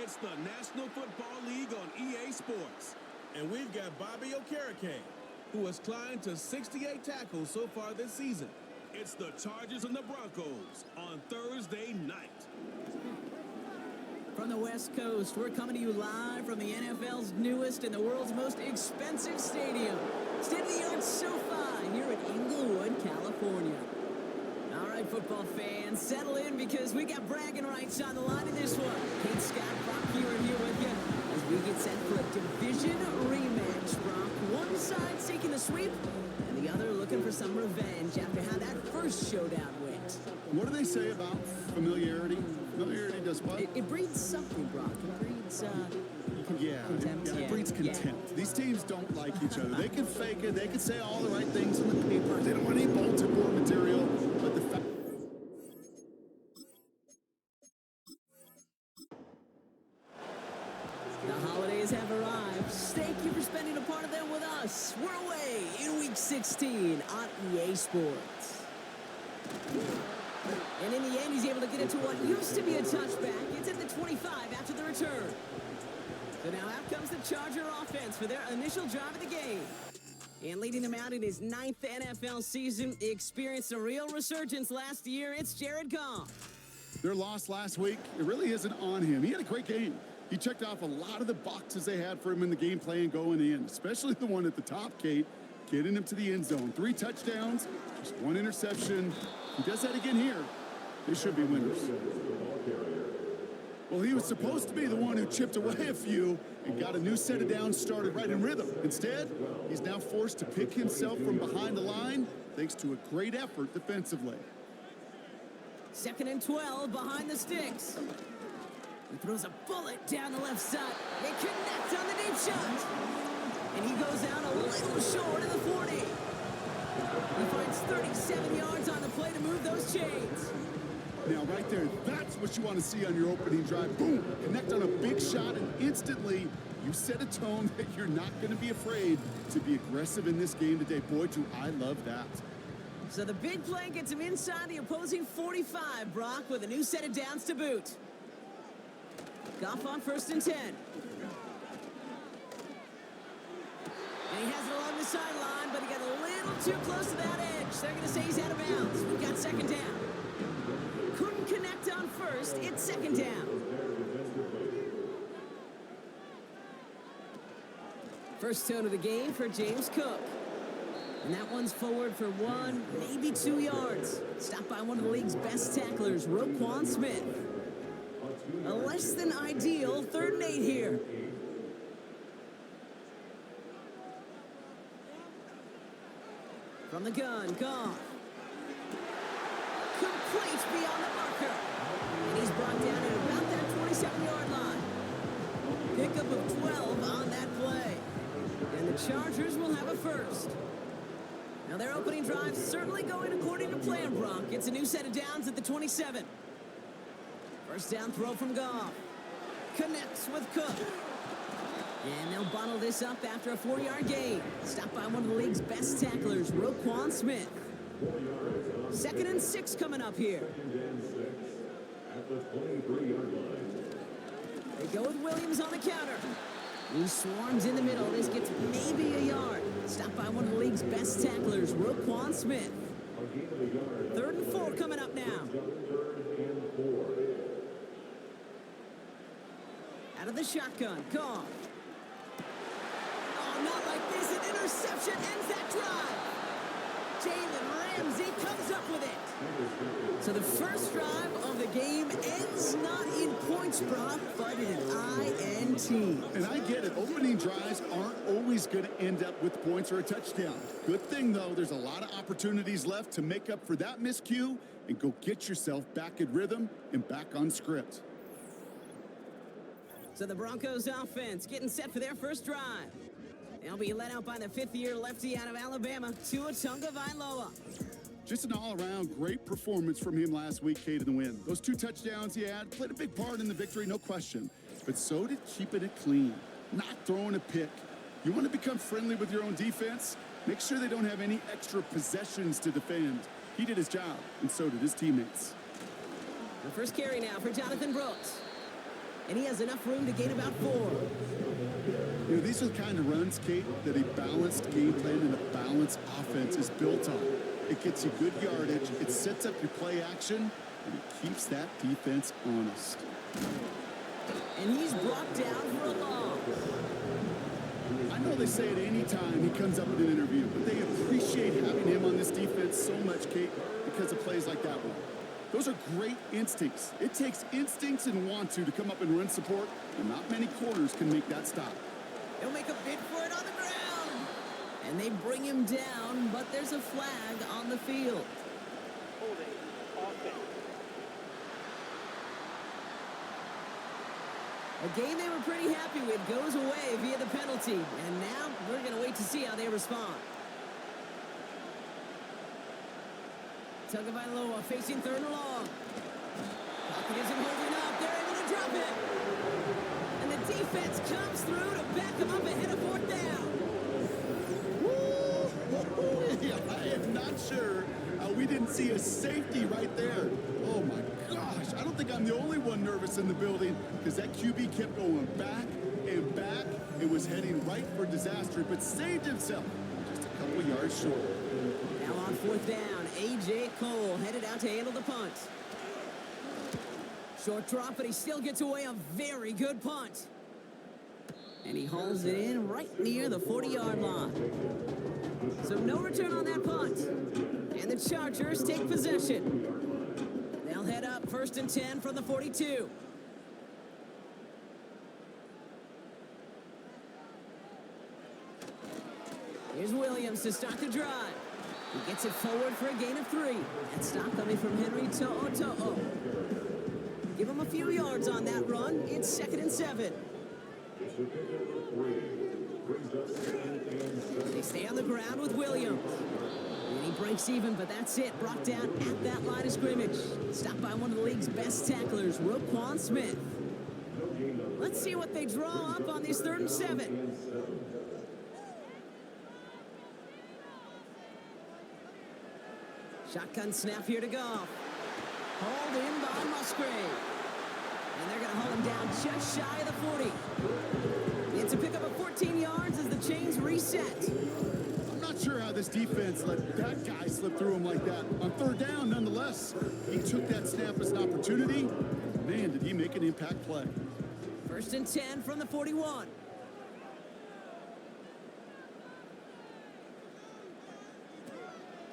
It's the National Football League on EA Sports. And we've got Bobby Okereke, who has climbed to 68 tackles so far this season. It's the Chargers and the Broncos on Thursday night. From the West Coast, we're coming to you live from the NFL's newest and the world's most expensive stadium. State-of-the-art SoFi here in Inglewood, California. All right, football fans, settle in because we got bragging rights on the line in this one. Kate Scott, Brock here with you as we get set for a division rematch, Brock. One side seeking the sweep and the other looking for some revenge after how that first showdown went. What do they say about familiarity? Familiarity does what? It breeds something, Brock. It breeds, contempt. It breeds contempt. Yeah. These teams don't like each other. They can fake it. They can say all the right things on the paper. They don't want any bulletin board material. But the fact... The holidays have arrived. Thank you for spending a part of them with us. We're away in Week 16 on EA Sports. And in the end, he's able to get it to what used to be a touchback. It's at the 25 after the return. So now out comes the Charger offense for their initial drive of the game. And leading them out in his 9th NFL season, he experienced a real resurgence last year. It's Jared Goff. Their loss last week, it really isn't on him. He had a great game. He checked off a lot of the boxes they had for him in the game plan going in, especially the one at the top, Kate, getting him to the end zone. 3 touchdowns, just 1 interception. He does that again here. They should be winners. Well, he was supposed to be the one who chipped away a few and got a new set of downs started right in rhythm. Instead, he's now forced to pick himself from behind the line thanks to a great effort defensively. 2nd and 12 behind the sticks. He throws a bullet down the left side. They connect on the deep shot. And he goes out a little short of the 40. He finds 37 yards on the play to move those chains. Now, right there, that's what you want to see on your opening drive. Boom! Connect on a big shot, and instantly you set a tone that you're not going to be afraid to be aggressive in this game today. Boy, do I love that. So the big play gets him inside the opposing 45, Brock, with a new set of downs to boot. Goff on 1st and 10. And he has it along the sideline, but he got a little too close to that edge. They're going to say he's out of bounds. We've got 2nd down. Couldn't connect on 1st. It's 2nd down. First tone of the game for James Cook. And that one's forward for 1, maybe 2 yards. Stopped by one of the league's best tacklers, Roquan Smith. A less than ideal 3rd and 8 here. From the gun, Goff. Complete beyond the marker. And he's brought down at about that 27-yard line. Pickup of 12 on that play. And the Chargers will have a first. Now their opening drive certainly going according to plan, Brock. It's a new set of downs at the 27. First down throw from Goff. Connects with Cook. And they'll bottle this up after a 4-yard gain. Stopped by one of the league's best tacklers, Roquan Smith. 2nd and 6 coming up here. They go with Williams on the counter. He swarms in the middle. This gets maybe a yard. Stopped by one of the league's best tacklers, Roquan Smith. 3rd and 4 coming up now. Out of the shotgun, Goff. Oh, not like this. An interception ends that drive. Jalen Ramsey comes up with it. So the first drive of the game ends not in points, Brock, but in an INT. And I get it. Opening drives aren't always going to end up with points or a touchdown. Good thing, though, there's a lot of opportunities left to make up for that miscue and go get yourself back in rhythm and back on script. So the Broncos offense getting set for their first drive. They'll be led out by the 5th-year lefty out of Alabama, Tua Tagovailoa. Just an all-around great performance from him last week, Kate, in the win. Those 2 touchdowns he had played a big part in the victory, no question. But so did keeping it clean, not throwing a pick. You want to become friendly with your own defense? Make sure they don't have any extra possessions to defend. He did his job, and so did his teammates. The first carry now for Jonathan Brooks. And he has enough room to gain about 4. You know, these are the kind of runs, Kate, that a balanced game plan and a balanced offense is built on. It gets you good yardage, it sets up your play action, and it keeps that defense honest. And he's brought down for a loss. I know they say it any time he comes up in an interview, but they appreciate having him on this defense so much, Kate, because of plays like that one. Those are great instincts. It takes instincts and want to come up and run support, and not many corners can make that stop. He'll make a bid for it on the ground. And they bring him down, but there's a flag on the field. Holding offense. A game they were pretty happy with goes away via the penalty. And now we're going to wait to see how they respond. Tagovailoa facing 3rd and long. Pocket isn't holding up. They're able to drop it. And the defense comes through to back them up ahead of 4th down. Yeah, I am not sure we didn't see a safety right there. Oh, my gosh. I don't think I'm the only one nervous in the building because that QB kept going back and back and was heading right for disaster, but saved himself just a couple yards short. Now on 4th down, A.J. Cole headed out to handle the punt. Short drop, but he still gets away a very good punt. And he hauls it in right near the 40-yard line. So no return on that punt. And the Chargers take possession. They'll head up 1st and 10 from the 42. Here's Williams to start the drive. He gets it forward for a gain of 3. And stop coming from Henry To'o. Give him a few yards on that run. It's 2nd and 7. They stay on the ground with Williams. And he breaks even, but that's it. Brought down at that line of scrimmage. Stopped by one of the league's best tacklers, Roquan Smith. Let's see what they draw up on this 3rd and 7. Shotgun snap here to Goff. Hauled in by Musgrave. And they're going to haul him down just shy of the 40. It's a pickup of 14 yards as the chains reset. I'm not sure how this defense let that guy slip through him like that. On 3rd down, nonetheless, he took that snap as an opportunity. Man, did he make an impact play. 1st and 10 from the 41.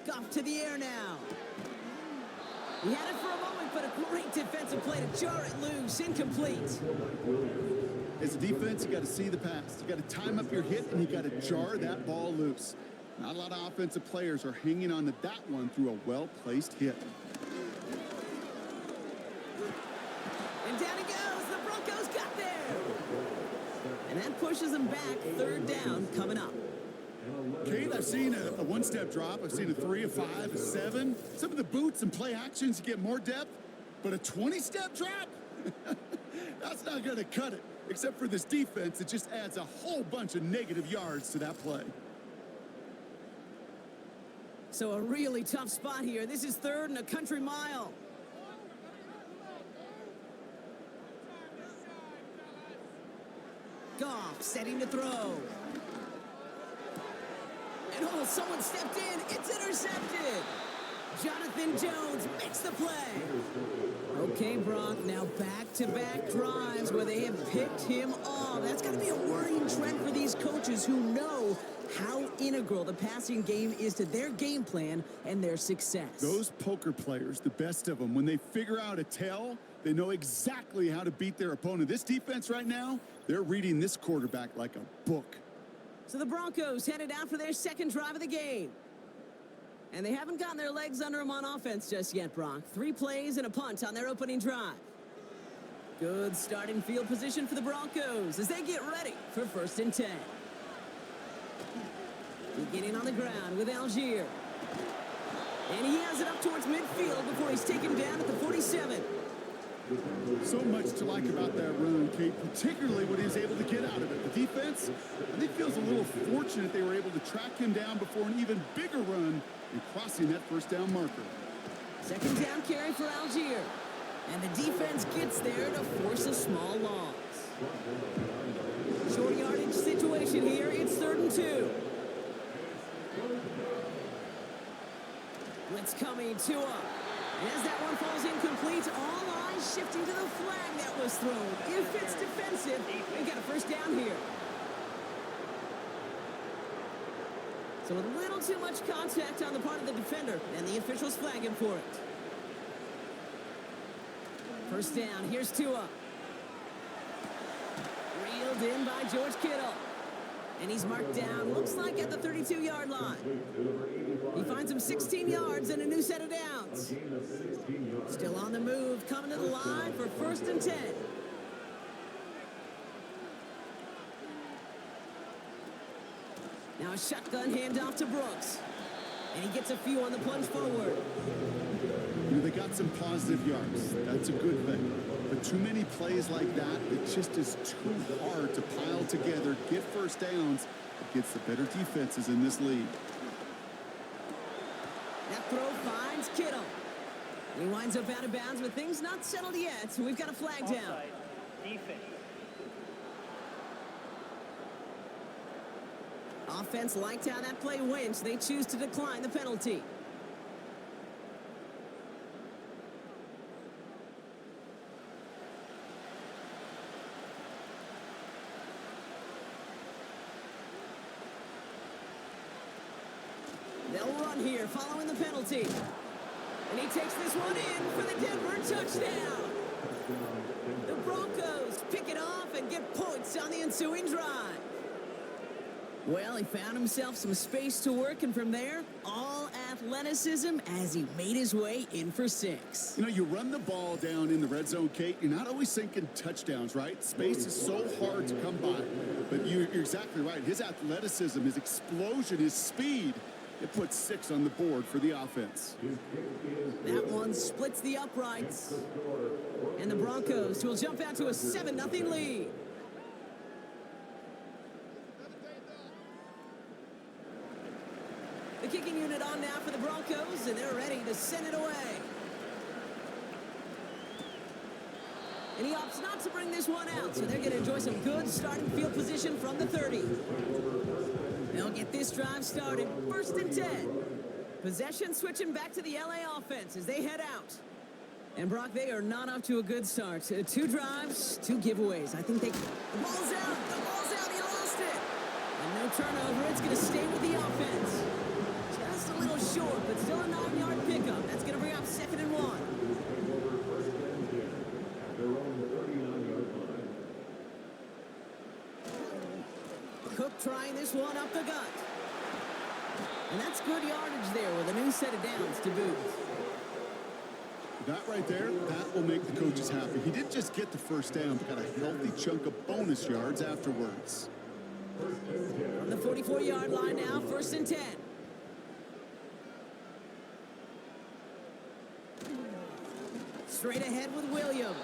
Goff to the air now. He had it for a moment, but a great defensive play to jar it loose. Incomplete. As a defense, you got to see the pass. You got to time up your hit, and you got to jar that ball loose. Not a lot of offensive players are hanging on to that one through a well-placed hit. And down he goes. The Broncos got there. And that pushes them back. 3rd down coming up. Kate, I've seen a one-step drop. I've seen a 3, a 5, a 7. Some of the boots and play actions, you get more depth. But a 20-step drop? That's not going to cut it. Except for this defense, it just adds a whole bunch of negative yards to that play. So a really tough spot here. This is 3rd and a country mile. Goff setting to throw. And oh, someone stepped in. It's intercepted. Jonathan Jones makes the play. Okay, Brock, now back-to-back drives where they have picked him off. That's got to be a worrying trend for these coaches who know how integral the passing game is to their game plan and their success. Those poker players, the best of them, when they figure out a tell, they know exactly how to beat their opponent. This defense right now, they're reading this quarterback like a book. So the Broncos headed out for their 2nd drive of the game. And they haven't gotten their legs under them on offense just yet, Brock. 3 plays and a punt on their opening drive. Good starting field position for the Broncos as they get ready for 1st and 10. Beginning on the ground with Algier. And he has it up towards midfield before he's taken down at the 47. So much to like about that run, Kate, particularly what he was able to get out of it. The defense, I think, feels a little fortunate they were able to track him down before an even bigger run and crossing that 1st down marker. 2nd down carry for Algier. And the defense gets there to force a small loss. Short yardage situation here. It's 3rd and 2. Blitz coming, Tua. And as that one falls incomplete, all eyes shifting to the flag that was thrown. If it's defensive, we got a first down here. So a little too much contact on the part of the defender, and the officials flag him for it. First down, here's Tua. Reeled in by George Kittle. And he's marked down, looks like at the 32-yard line. He finds him 16 yards and a new set of downs. Still on the move, coming to the line for 1st and 10. Now a shotgun handoff to Brooks. And he gets a few on the plunge forward. You know, they got some positive yards. That's a good thing. But too many plays like that, it just is too hard to pile together, get first downs against the better defenses in this league. That throw finds Kittle. He winds up out of bounds, but things not settled yet. So we've got a flag down. Offside. Defense. Offense liked how that play went. They choose to decline the penalty. They'll run here following the penalty. And he takes this one in for the Denver touchdown. The Broncos pick it off and get points on the ensuing drive. Well, he found himself some space to work, and from there, all athleticism as he made his way in for 6. You know, you run the ball down in the red zone, Kate, you're not always thinking touchdowns, right? Space is so hard to come by. But you're exactly right. His athleticism, his explosion, his speed, it puts 6 on the board for the offense. That one splits the uprights. And the Broncos will jump out to a 7-0 lead. The kicking unit on now for the Broncos, and they're ready to send it away. And he opts not to bring this one out, so they're going to enjoy some good starting field position from the 30. They'll get this drive started. 1st and 10. Possession switching back to the LA offense as they head out. And Brock, they are not off to a good start. 2 drives, 2 giveaways. I think they... The ball's out. The ball's out. He lost it. And no turnover. It's going to stay with the offense. Just a little short, but still a 9-yard pickup. That's going to bring up 2nd and 1. Cook trying this one up the gut. And that's good yardage there with a new set of downs to boot. That right there, that will make the coaches happy. He didn't just get the first down, but got a healthy chunk of bonus yards afterwards. On the 44-yard line now, 1st and 10. Straight ahead with Williams.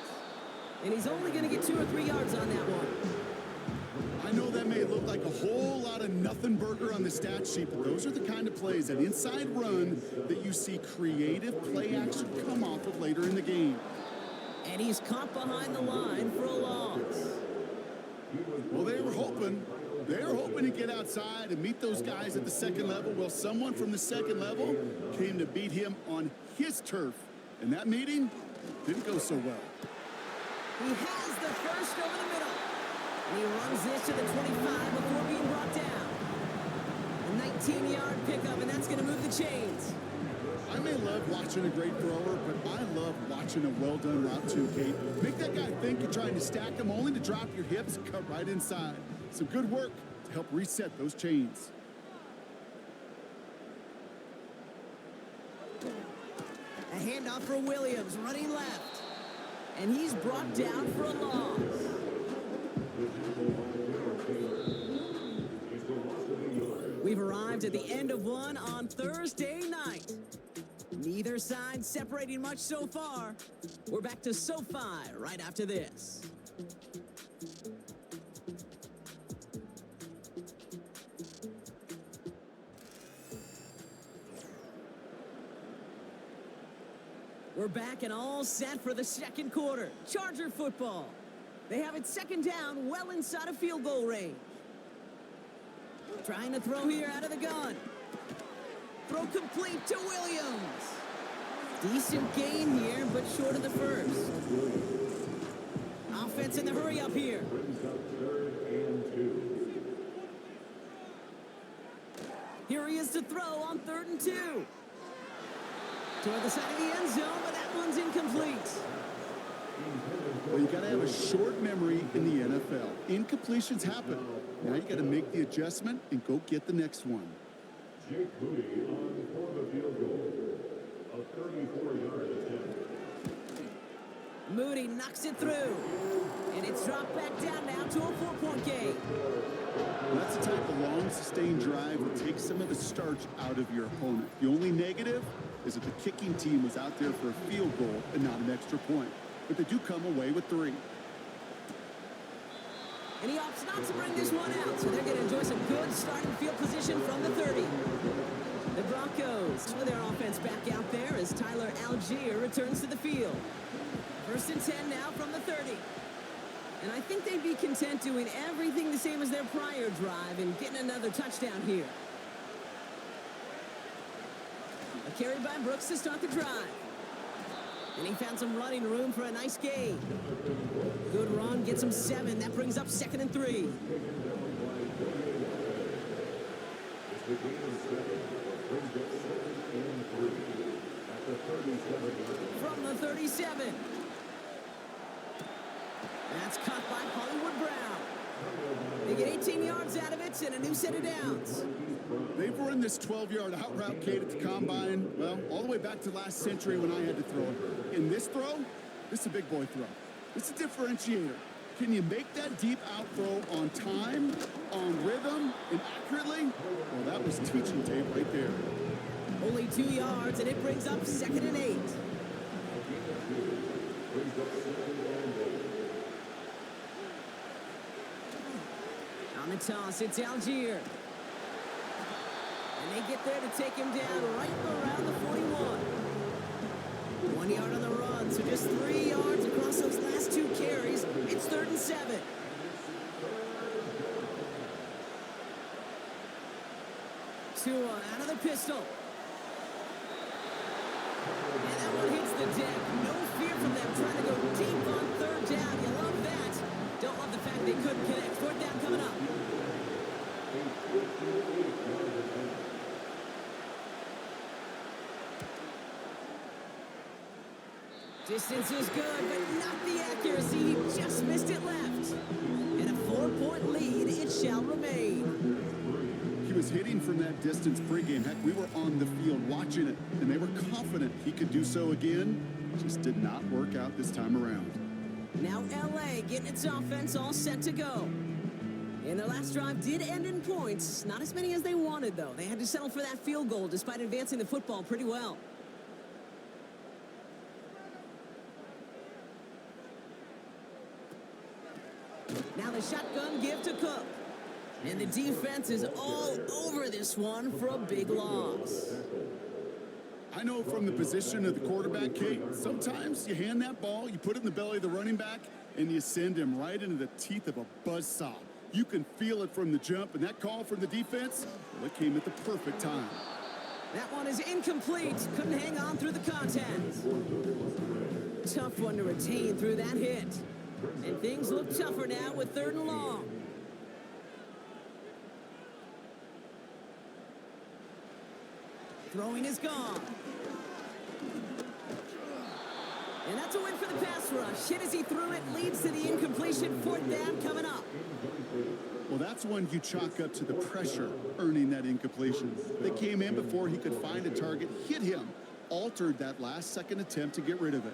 And he's only going to get 2 or 3 yards on that one. I know that may look like a whole lot of nothing burger on the stat sheet, but those are the kind of plays, that inside run, that you see creative play action come off of later in the game. And he's caught behind the line for a loss. Well, they were hoping to get outside and meet those guys at the second level. Well, someone from the second level came to beat him on his turf. And that meeting didn't go so well. He has the first over the middle. And he runs this to the 25 before being brought down. A 19-yard pickup, and that's going to move the chains. I may love watching a great thrower, but I love watching a well-done route too, Kate. Make that guy think you're trying to stack him, only to drop your hips and cut right inside. Some good work to help reset those chains. A handoff for Williams, running left. And he's brought down for a loss. We've arrived at the end of one on Thursday night. Neither side separating much so far. We're back to SoFi right after this. We're back and all set for the second quarter. Charger football. They have it second down, well inside of field goal range. Trying to throw here out of the gun. Throw complete to Williams. Decent gain here, but short of the first. Offense in the hurry up here. Here he is to throw on 3rd and 2. Toward the side of the end zone, but that one's incomplete. Well, you got to have a short memory in the NFL. Incompletions happen. Now you got to make the adjustment and go get the next one. Jake Moody on for the field goal. A 34-yard attempt. Moody knocks it through. And it's dropped back down now to a 4-point game. That's the type of long, sustained drive that takes some of the starch out of your opponent. The only negative is that the kicking team was out there for a field goal and not an extra point. But they do come away with 3. And he opts not to bring this one out, so they're going to enjoy some good starting field position from the 30. The Broncos with their offense back out there as Tyler Algier returns to the field. 1st and 10 now from the 30. And I think they'd be content doing everything the same as their prior drive and getting another touchdown here. A carry by Brooks to start the drive. And he found some running room for a nice gain. Good run, gets him 7. That brings up 2nd and 3. From the 37. That's caught by Hollywood Brown. They get 18 yards out of it and a new set of downs. They've run this 12-yard out route, Kate, at the combine, well, all the way back to last century when I had to throw it. In this throw, this is a big boy throw. It's a differentiator. Can you make that deep out throw on time, on rhythm, and accurately? Well, that was teaching tape right there. Only 2 yards, and it brings up 2nd and 8. On the toss, it's Algier. And they get there to take him down right around the 41. 1 yard on the run, so just 3 yards across those last 2 carries. It's 3rd and 7. Tua out of the pistol. And that one hits the deck. No fear from them trying to go deep on 3rd down. You love that. Don't love the fact they couldn't connect. 4th down coming up. Distance is good, but not the accuracy. He just missed it left. And a 4-point lead, it shall remain. He was hitting from that distance pregame. Heck, we were on the field watching it, and they were confident he could do so again. Just did not work out this time around. Now LA getting its offense all set to go. And their last drive did end in points. Not as many as they wanted, though. They had to settle for that field goal despite advancing the football pretty well. Now the shotgun give to Cook. And the defense is all over this one for a big loss. I know from the position of the quarterback, Kate, sometimes you hand that ball, you put it in the belly of the running back, and you send him right into the teeth of a buzzsaw. You can feel it from the jump, and that call from the defense, well, it came at the perfect time. That one is incomplete. Couldn't hang on through the contact. Tough one to retain through that hit. And things look tougher now with 3rd and long. Throwing is gone. And that's a win for the pass rush. Hit as he threw it, leads to the incompletion. 4th down coming up. Well, that's one you chalk up to the pressure earning that incompletion. They came in before he could find a target, hit him, altered that last-second attempt to get rid of it.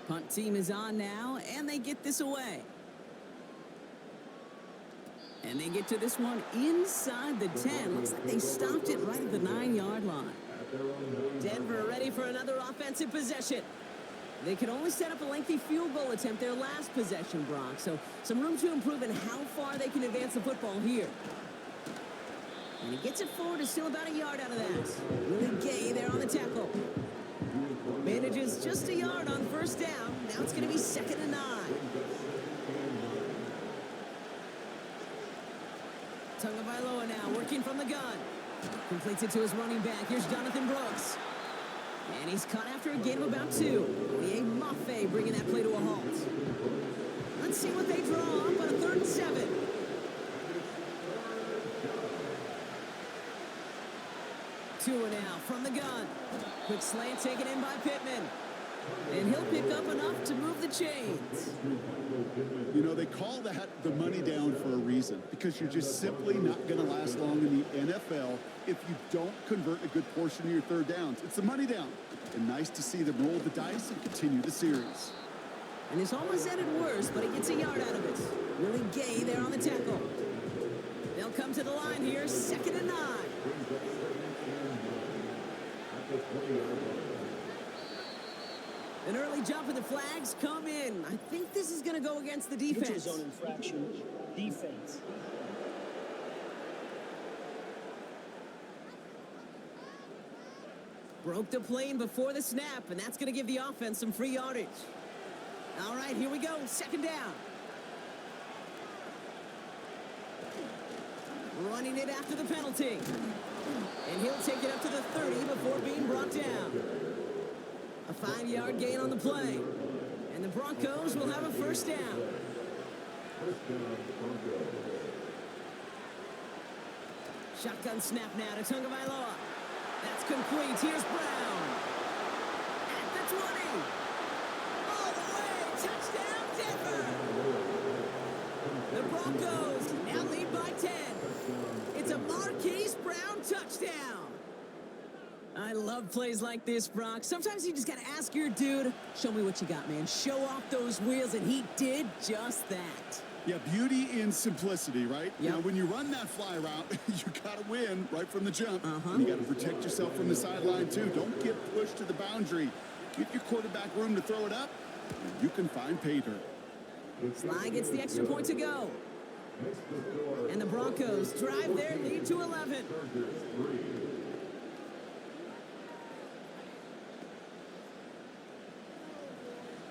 Punt team is on now, and they get this away. And they get to this one inside the 10. Looks like they stopped it right at the 9-yard line. Denver ready for another offensive possession. They could only set up a lengthy field goal attempt their last possession, Brock. So some room to improve in how far they can advance the football here. And he gets it forward to still about a yard out of that. Willie Gay there on the tackle. Manages lost just a yard on first down. Now it's going to be 2nd and 9. Tagovailoa now working from the gun. Completes it to his running back. Here's Jonathan Brooks. And he's caught after a gain of about 2. Liam Maffei bringing that play to a halt. Let's see what they draw up on a 3rd and 7. Tua now from the gun. Quick slant taken in by Pittman. And he'll pick up enough to move the chains. You know, they call that the money down for a reason, because you're just simply not going to last long in the NFL if you don't convert a good portion of your third downs. It's the money down. And nice to see them roll the dice and continue the series. And it's almost ended worse, but he gets a yard out of it. Willie Gay there on the tackle. They'll come to the line here, 2nd and 9. An early jump and the flags come in. I think this is going to go against the defense. Neutral zone infraction. Defense. Broke the plane before the snap, and that's going to give the offense some free yardage. All right, here we go. 2nd down. Running it after the penalty. And he'll take it up to the 30 before being brought down. A 5-yard gain on the play. And the Broncos will have a first down. Shotgun snap now to Tagovailoa. That's complete. Here's Brown. At the 20. All the way. Touchdown, Denver. The Broncos now lead by 10. It's a Marquise Brown touchdown. I love plays like this, Brock. Sometimes you just got to ask your dude, show me what you got, man. Show off those wheels, and he did just that. Yeah, beauty in simplicity, right? Yep. Now, when you run that fly route, you got to win right from the jump. And you got to protect yourself from the sideline, too. Don't get pushed to the boundary. Give your quarterback room to throw it up, and you can find pay dirt. Sly gets the extra point to go. And the Broncos drive their lead to 11.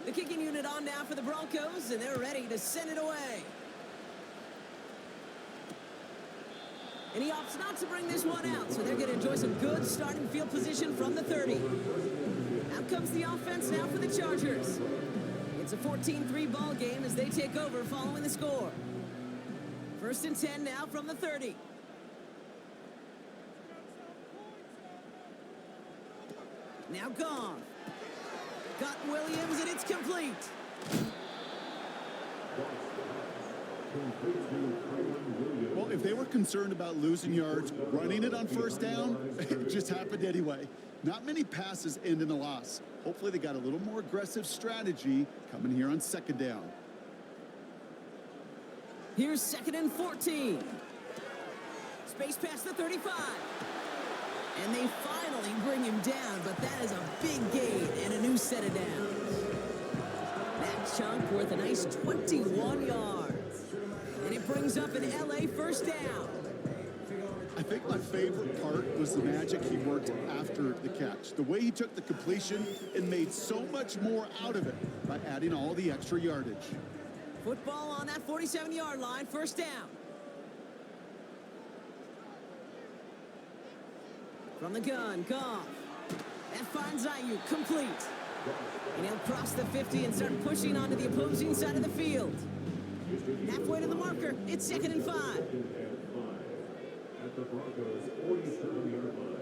The kicking unit on now for the Broncos, and they're ready to send it away. And he opts not to bring this one out, so they're going to enjoy some good starting field position from the 30. Out comes the offense now for the Chargers. It's a 14-3 ball game as they take over following the score. 1st and 10 now from the 30. Now gone. Got Williams, and it's complete. Well, if they were concerned about losing yards, running it on first down, it just happened anyway. Not many passes end in a loss. Hopefully they got a little more aggressive strategy coming here on 2nd down. Here's 2nd and 14. Space past the 35. And they finally bring him down, but that is a big gain and a new set of downs. That chunk worth a nice 21 yards. And it brings up an LA first down. I think my favorite part was the magic he worked after the catch. The way he took the completion and made so much more out of it by adding all the extra yardage. Football on that 47-yard line, first down. From the gun, Goff. That finds Ayuk, complete. And he'll cross the 50 and start pushing onto the opposing side of the field. Halfway to the marker, it's 2nd and 5. At the Broncos' 47-yard line.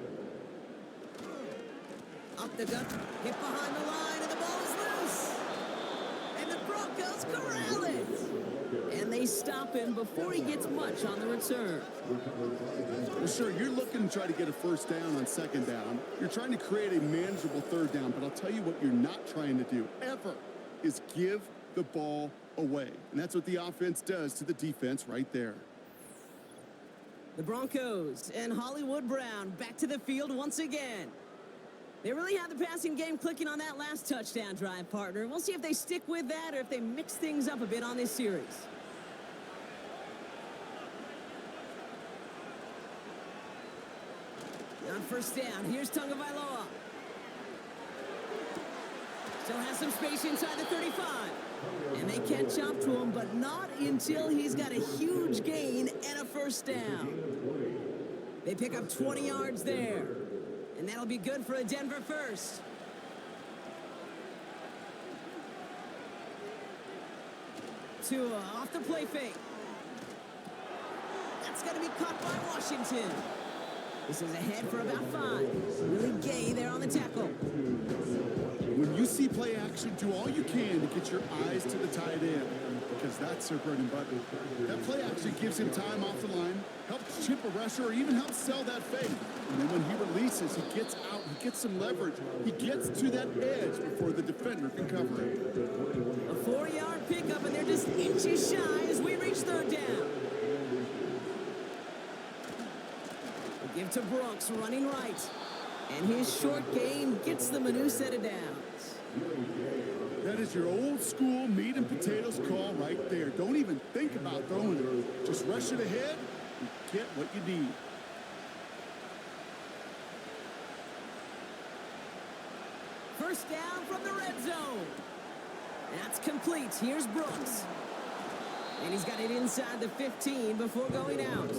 Up the gut, hit behind the line, and the ball is loose. And the Broncos corral it. And they stop him before he gets much on the return. Well, sure, you're looking to try to get a first down on 2nd down. You're trying to create a manageable 3rd down, but I'll tell you what you're not trying to do, ever, is give the ball away. And that's what the offense does to the defense right there. The Broncos and Hollywood Brown back to the field once again. They really had the passing game clicking on that last touchdown drive, partner. We'll see if they stick with that or if they mix things up a bit on this series. On first down, here's Tagovailoa. Still has some space inside the 35. And they can't jump to him, but not until he's got a huge gain and a first down. They pick up 20 yards there. And that'll be good for a Denver first. Tua off the play fake. That's going to be caught by Washington. This is ahead for about 5. Really gay there on the tackle. When you see play action, do all you can to get your eyes to the tight end, because that's their bread and butter. That play action gives him time off the line, helps chip a rusher, or even helps sell that fake. And then when he releases, he gets out, he gets some leverage. He gets to that edge before the defender can cover it. A 4-yard pickup, and they're just inches shy as we reach third down. We give to Brooks, running right. And his short gain gets them a new set of downs. That is your old school meat and potatoes call right there. Don't even think about throwing it. Just rush it ahead and get what you need. First down from the red zone. That's complete. Here's Brooks. And he's got it inside the 15 before going out.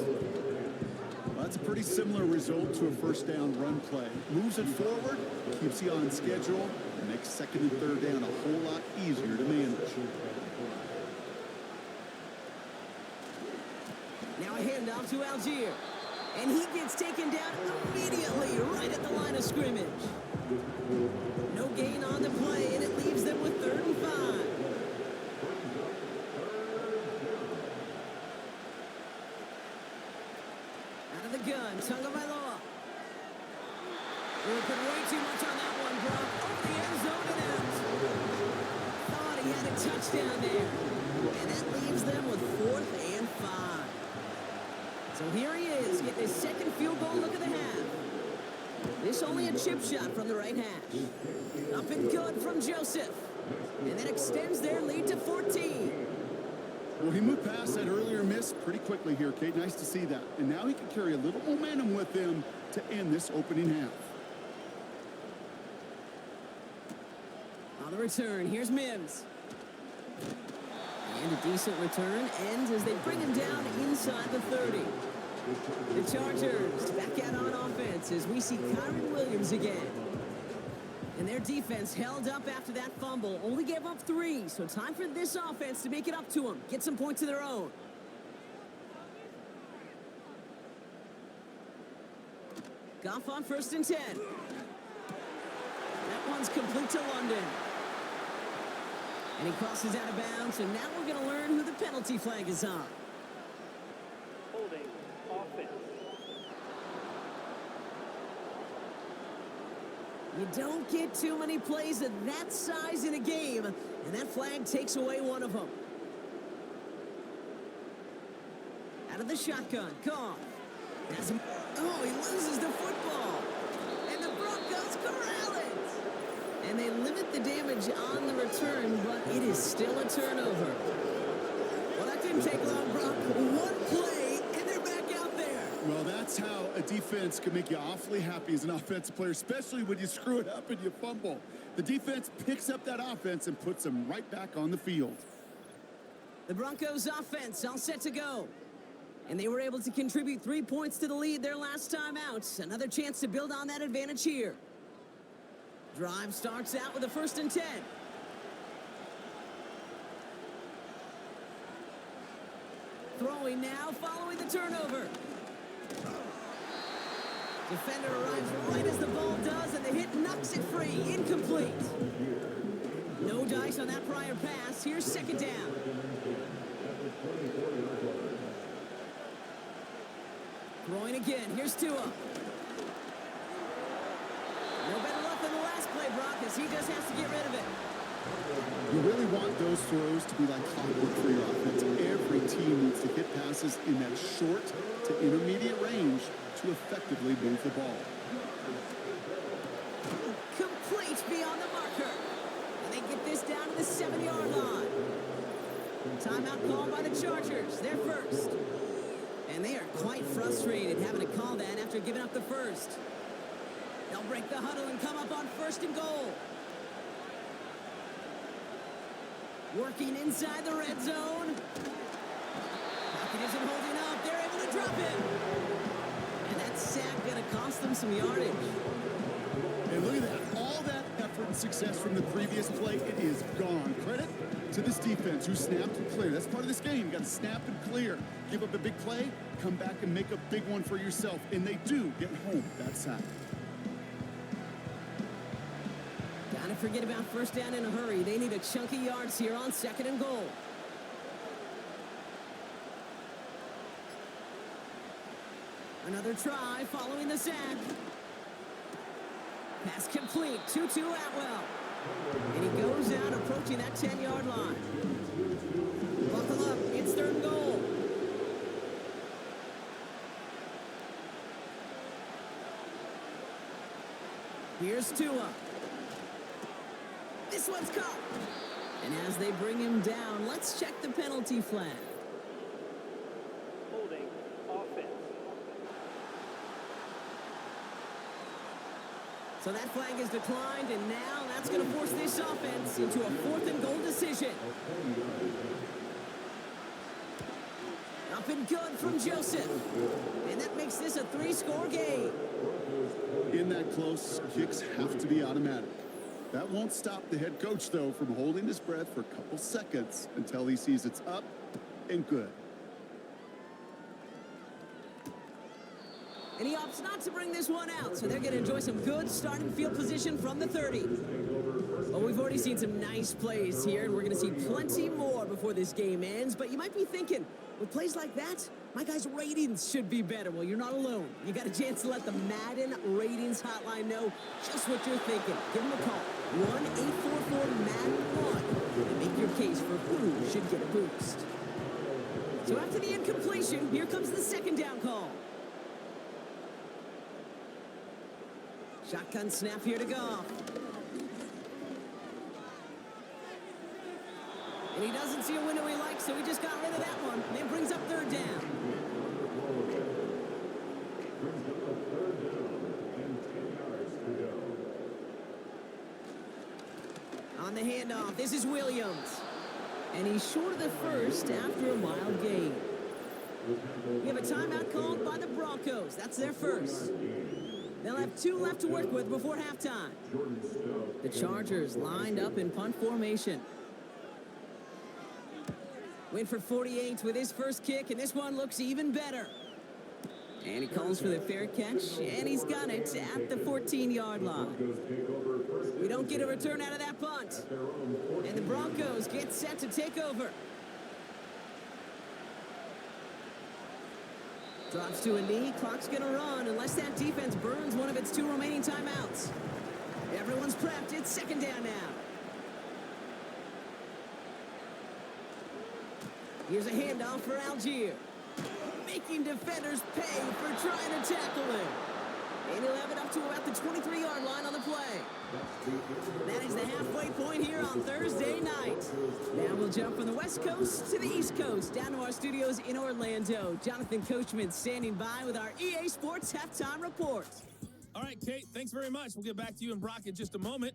Well, that's a pretty similar result to a first down run play. Moves it forward, keeps you on schedule, and makes second and third down a whole lot easier to manage. Now a handoff to Algier. And he gets taken down immediately right at the line of scrimmage. No gain on the play, and it leaves them with 3rd and 5. Out of the gun, Tagovailoa. We're putting way too much on that one, Brock. Over the end zone and out. Thought he had a touchdown there. And that leaves them with 4th and 5. So here he is, getting his second field goal look of the half. This only a chip shot from the right hash. Up and good from Joseph. And that extends their lead to 14. Well, he moved past that earlier miss pretty quickly here, Kate. Nice to see that. And now he can carry a little momentum with him to end this opening half. On the return, here's Mims. And a decent return ends as they bring him down inside the 30. The Chargers back out on offense as we see Kyron Williams again. And their defense held up after that fumble. Only gave up 3, so time for this offense to make it up to them. Get some points of their own. Goff on 1st and 10. That one's complete to London. And he crosses out of bounds, and now we're going to learn who the penalty flag is on. Holding offense. You don't get too many plays of that size in a game, and that flag takes away one of them. Out of the shotgun, Goff. Oh, he loses the football. And the Broncos corral it. And they limit the damage on the return, but it is still a turnover. Well, that didn't take long, Brock. One play, and they're back out there. Well, that's how a defense can make you awfully happy as an offensive player, especially when you screw it up and you fumble. The defense picks up that offense and puts them right back on the field. The Broncos offense all set to go. And they were able to contribute 3 points to the lead their last time out. Another chance to build on that advantage here. Drive starts out with a 1st and 10. Throwing now following the turnover. Defender arrives right as the ball does, and the hit knocks it free. Incomplete. No dice on that prior pass. Here's 2nd down. Throwing again. Here's Tua. No better luck than the last play, Brock, as he just has to get rid of it. You really want those throws to be like clockwork for your offense. Every team needs to hit passes in that short to intermediate range to effectively move the ball. Complete beyond the marker. And they get this down to the 7-yard line. Timeout called by the Chargers. They're first. And they are quite frustrated having to call that after giving up the first. They'll break the huddle and come up on 1st and goal. Working inside the red zone. Pocket isn't holding up. They're able to drop him. And that sack going to cost them some yardage. And look at that. All that effort and success from the previous play, it is gone. Credit to this defense who snapped and cleared. That's part of this game. You got to snap and clear. Give up a big play, come back and make a big one for yourself. And they do get home that sack. Gotta forget about first down in a hurry. They need a chunk of yards here on 2nd and goal. Another try following the sack. Pass complete. 2-2 Atwell. And he goes out approaching that 10-yard line. Buckle up. It's 3rd and goal. Here's Tua. This one's caught. And as they bring him down, let's check the penalty flag. Holding offense. So that flag is declined, and now that's going to force this offense into a 4th and goal decision. Up and good from Joseph. And that makes this a 3-score game. In that close, kicks have to be automatic. That won't stop the head coach, though, from holding his breath for a couple seconds until he sees it's up and good. And he opts not to bring this one out, so they're going to enjoy some good starting field position from the 30. Well, we've already seen some nice plays here, and we're going to see plenty more before this game ends. But you might be thinking, with plays like that, my guys' ratings should be better. Well, you're not alone. You got a chance to let the Madden ratings hotline know just what you're thinking. Give them a call, 1-844-MADDEN-1, and make your case for who should get a boost. So after the incompletion, here comes the 2nd down call. Shotgun snap here to Goff. And he doesn't see a window he likes, so he just got rid of that one. And it brings up 3rd down. On the handoff, this is Williams. And he's short of the first after a mild gain. We have a timeout called by the Broncos. That's their first. They'll have 2 left to work with before halftime. The Chargers lined up in punt formation. Went for 48 with his first kick, and this one looks even better. And he calls for the fair catch, and he's got it at the 14-yard line. We don't get a return out of that punt. And the Broncos get set to take over. Drops to a knee, clock's gonna run unless that defense burns one of its 2 remaining timeouts. Everyone's prepped, it's 2nd down now. Here's a handoff for Algier. Making defenders pay for trying to tackle him. And he'll have it up to about the 23-yard line on the play. That is the halfway point here on Thursday night. Now we'll jump from the West Coast to the East Coast, down to our studios in Orlando. Jonathan Coachman standing by with our EA Sports Halftime Report. All right, Kate, thanks very much. We'll get back to you and Brock in just a moment.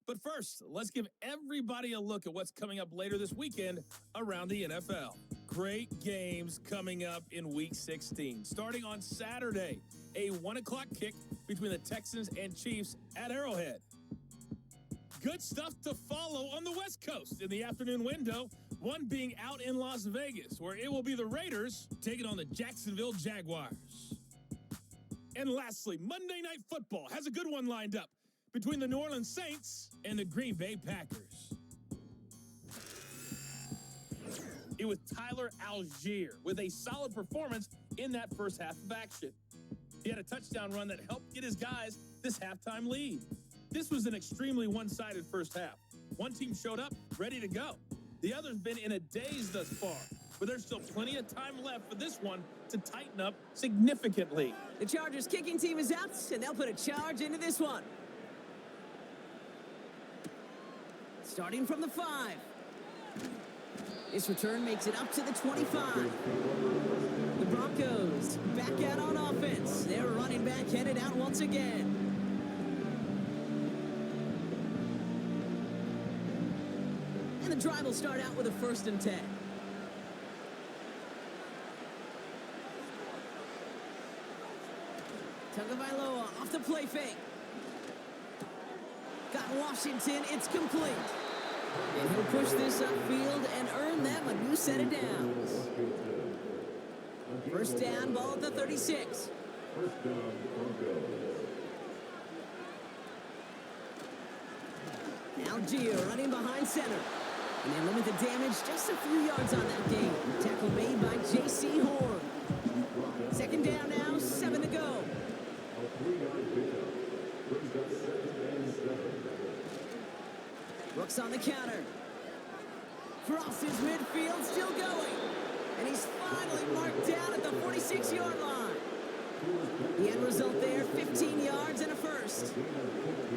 But first, let's give everybody a look at what's coming up later this weekend around the NFL. Great games coming up in Week 16. Starting on Saturday, a 1 o'clock kick between the Texans and Chiefs at Arrowhead. Good stuff to follow on the West Coast in the afternoon window, one being out in Las Vegas, where it will be the Raiders taking on the Jacksonville Jaguars. And lastly, Monday Night Football has a good one lined up between the New Orleans Saints and the Green Bay Packers. It was Tyler Algier with a solid performance in that first half of action. He had a touchdown run that helped get his guys this halftime lead. This was an extremely one-sided first half. One team showed up ready to go. The other's been in a daze thus far, but there's still plenty of time left for this one to tighten up significantly. The Chargers kicking team is out, and they'll put a charge into this one. Starting from the 5. This return makes it up to the 25. The Broncos back out on offense. Their running back headed out once again. And the drive will start out with a 1st and 10. Tagovailoa off the play fake. Got Washington, it's complete. And he'll push this upfield and earn them a new set of downs. 1st down, ball at the 36. First down, Broncos. Algier running behind center. And they limit the damage just a few yards on that game. Tackle made by J.C. Horn. 2nd down now, 7 to go. A 3-yard pickup. Brings up 2nd and 7. Brooks on the counter. Crosses midfield, still going. And he's finally marked down at the 46-yard line. The end result there, 15 yards and a 1st.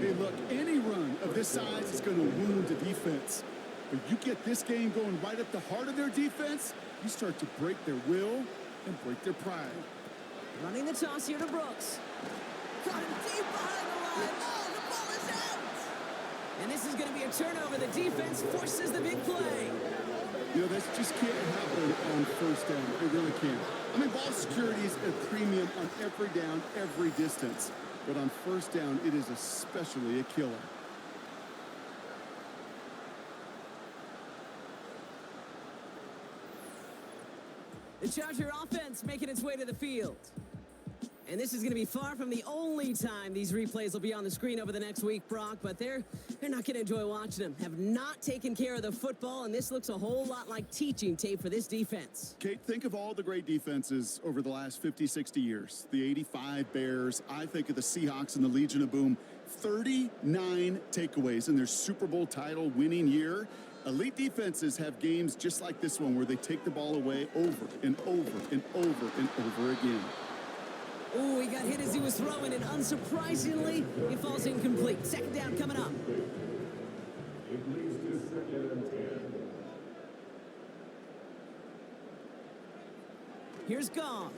Hey, look, any run of this size is going to wound the defense. But you get this game going right at the heart of their defense, you start to break their will and break their pride. Running the toss here to Brooks. Caught him deep behind the line. Oh, the ball is out! And this is going to be a turnover. The defense forces the big play. You know, this just can't happen on 1st down. It really can't. I mean, ball security is a premium on every down, every distance. But on 1st down, it is especially a killer. The Charger offense making its way to the field. And this is going to be far from the only time these replays will be on the screen over the next week, Brock, but they're not going to enjoy watching them. Have not taken care of the football, and this looks a whole lot like teaching tape for this defense. Kate, think of all the great defenses over the last 50, 60 years. The 85 Bears, I think of the Seahawks and the Legion of Boom. 39 takeaways in their Super Bowl title winning year. Elite defenses have games just like this one where they take the ball away over and over and over and over again. Oh, he got hit as he was throwing, and unsurprisingly, he falls incomplete. 2nd down coming up. It leads to 2nd and 10. Here's Goff.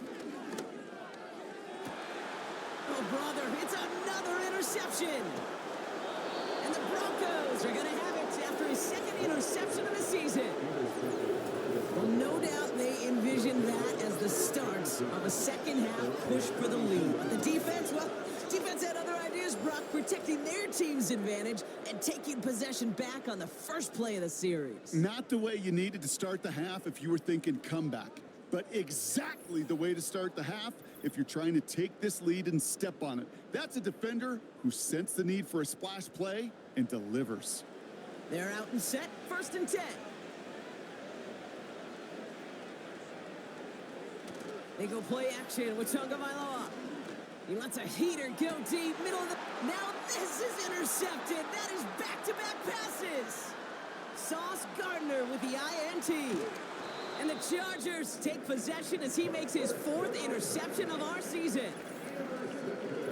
Oh, brother, it's another interception. And the Broncos are going to have it after his 2nd interception of the season. Well, no doubt they envisioned that as the start of a 2nd half push for the lead. But the defense, well, defense had other ideas, Brock, protecting their team's advantage and taking possession back on the 1st play of the series. Not the way you needed to start the half if you were thinking comeback, but exactly the way to start the half if you're trying to take this lead and step on it. That's a defender who sensed the need for a splash play and delivers. They're out and set, 1st and 10. They go play action with Tagovailoa. He lets a heater go deep, middle of the... Now this is intercepted. That is back-to-back passes. Sauce Gardner with the INT. And the Chargers take possession as he makes his 4th interception of our season.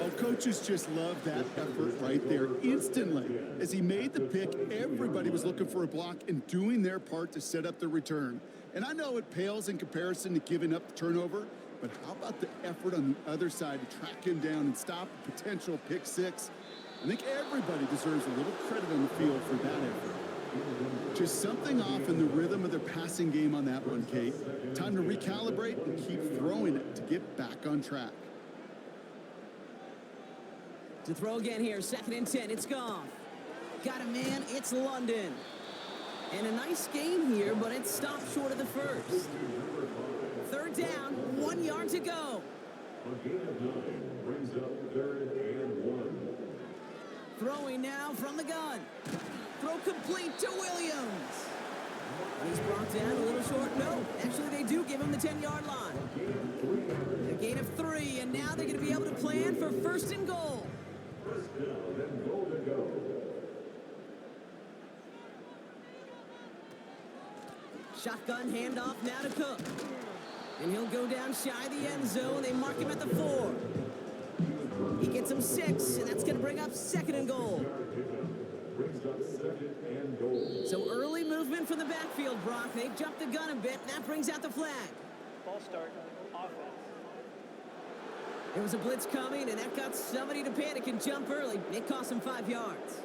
Oh, coaches just love that effort right there instantly. As he made the pick, everybody was looking for a block and doing their part to set up the return. And I know it pales in comparison to giving up the turnover, but how about the effort on the other side to track him down and stop a potential pick 6? I think everybody deserves a little credit on the field for that effort. Just something off in the rhythm of their passing game on that one, Kate. Time to recalibrate and keep throwing it to get back on track. To throw again here, 2nd and 10, it's Goff. Got a man, it's London. And a nice game here, but it stopped short of the 1st. 3rd down, 1 yard to go. A gain of 9 brings up 3rd and 1. Throwing now from the gun. Throw complete to Williams. He's brought down a little short. No, actually they do give him the 10-yard line. A gain of 3, and now they're going to be able to plan for 1st and goal. 1st down and goal to go. Shotgun handoff now to Cook. And he'll go down shy of the end zone. They mark him at the 4. He gets him 6, and that's going to bring up 2nd and goal. Brings up 2nd and goal. So early movement from the backfield, Brock. They jumped the gun a bit, and that brings out the flag. Ball start, offense. There was a blitz coming, and that got somebody to panic and jump early. It cost him 5 yards.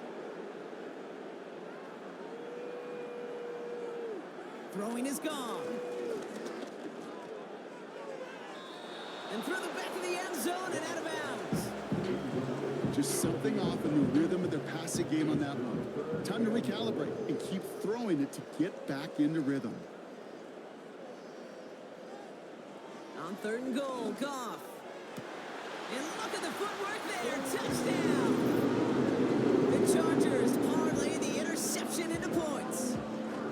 Throwing is gone. And through the back of the end zone and out of bounds. Just something off in the rhythm of their passing game on that one. Time to recalibrate and keep throwing it to get back into rhythm. On 3rd and goal, Goff. And look at the footwork there. Touchdown. The Chargers parlay the interception into points.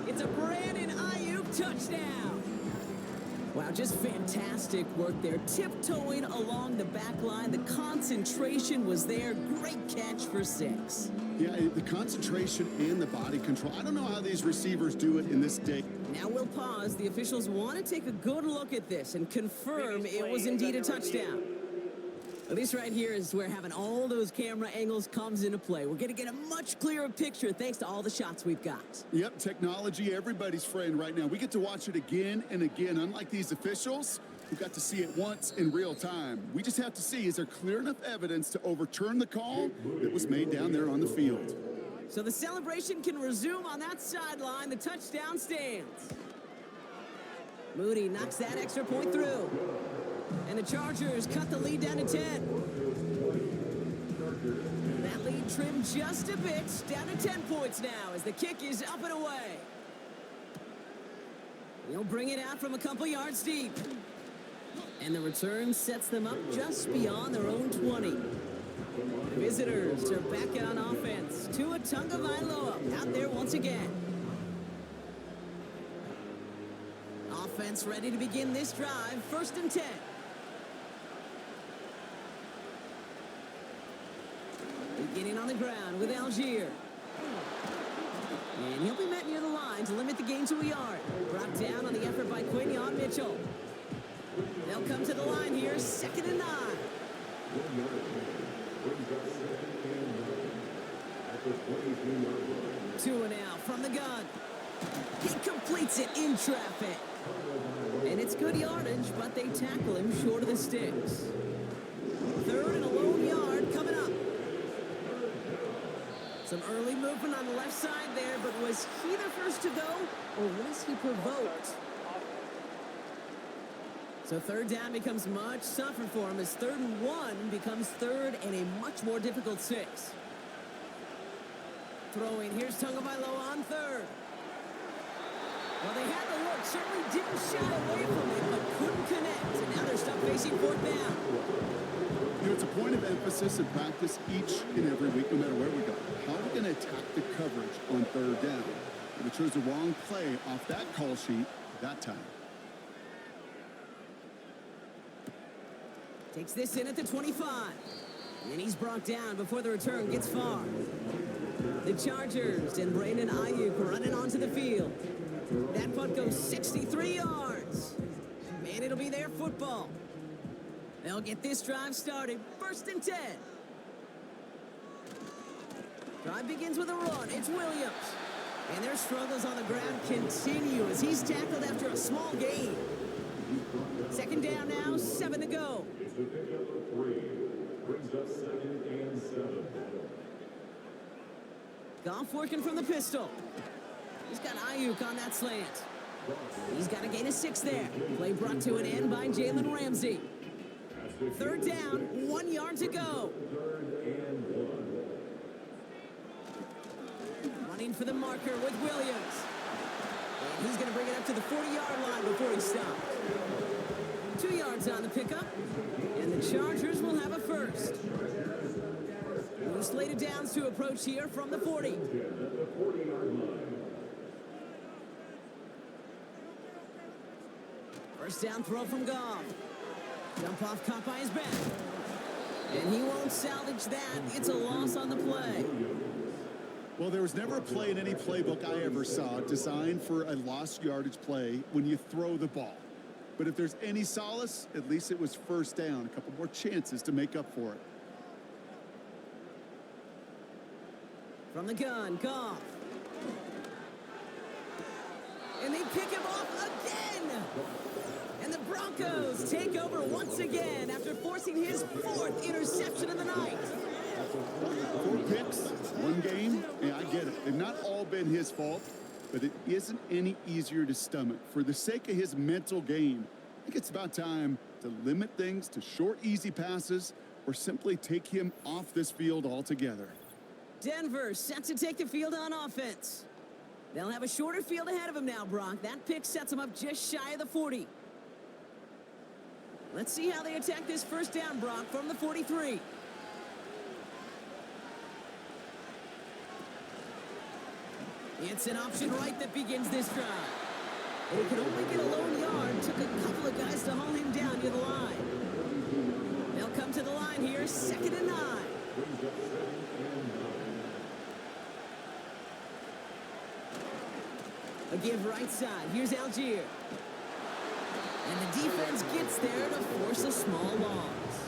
It's a Brandon Ayuk touchdown. Wow, just fantastic work there. Tiptoeing along the back line. The concentration was there. Great catch for 6. Yeah, the concentration and the body control. I don't know how these receivers do it in this day. Now we'll pause. The officials want to take a good look at this and confirm it was indeed a touchdown. Well, this right here is where having all those camera angles comes into play. We're going to get a much clearer picture thanks to all the shots we've got. Yep, technology, everybody's friend right now. We get to watch it again and again. Unlike these officials, who got to see it once in real time. We just have to see, is there clear enough evidence to overturn the call that was made down there on the field? So the celebration can resume on that sideline. The touchdown stands. Moody knocks that extra point through. And the Chargers cut the lead down to 10. That lead trimmed just a bit, down to 10 points now as the kick is up and away. He'll bring it out from a couple yards deep. And the return sets them up just beyond their own 20. The visitors are back on offense. Tua Tagovailoa out there once again. Offense ready to begin this drive. 1st and 10. Beginning on the ground with Algier. And he'll be met near the line to limit the gain to a yard. Brought down on the effort by Quinion Mitchell. They'll come to the line here, 2nd and 9. 2 now from the gun. He completes it in traffic. And it's good yardage, but they tackle him short of the sticks. 3rd and a lone yard coming up. Some early movement on the left side there, but was he the first to go, or was he provoked? So 3rd down becomes much tougher for him as 3rd and 1 becomes 3rd and a much more difficult 6. Throwing, here's Tagovailoa on 3rd. Well, they had the look, certainly didn't shy away from it, but couldn't connect. And now they're stuck facing 4th down. You know, it's a point of emphasis in practice each and every week, no matter where we go. How are we going to attack the coverage on 3rd down? We chose the wrong play off that call sheet that time. Takes this in at the 25. And he's brought down before the return gets far. The Chargers and Brandon Ayuk running onto the field. That punt goes 63 yards. Man, it'll be their football. They'll get this drive started. 1st and 10. Drive begins with a run. It's Williams. And their struggles on the ground continue as he's tackled after a small gain. 2nd down now, 7 to go. It's the pickup of 3. Brings us 2nd and 7. Goff working from the pistol. He's got Ayuk on that slant. He's got a gain of 6 there. Play brought to an end by Jalen Ramsey. 3rd down, 1 yard to go. 3rd and 1. Running for the marker with Williams. And he's going to bring it up to the 40-yard line before he stops. 2 yards on the pickup. And the Chargers will have a first. New slated downs to approach here from the 40. At the 40-yard line. First down throw from Goff. Jump off caught by his back. And he won't salvage that. It's a loss on the play. Well, there was never a play in any playbook I ever saw designed for a lost yardage play when you throw the ball. But if there's any solace, at least it was 1st down. A couple more chances to make up for it. From the gun, Goff. And they pick him off again. And the Broncos take over once again after forcing his 4th interception of the night. 4 picks, 1 game. Yeah, I get it. They've not all been his fault. but it isn't any easier to stomach. For the sake of his mental game, I think it's about time to limit things to short, easy passes or simply take him off this field altogether. Denver set to take the field on offense. They'll have a shorter field ahead of him now, Brock. That pick sets them up just shy of the 40. Let's see how they attack this first down, Brock, from the 43. It's an option right that begins this drive. And he could only get a lone yard. Took a couple of guys to haul him down near the line. They'll come to the line here, 2nd and 9. A give right side. Here's Algier. And the defense gets there to force a small loss.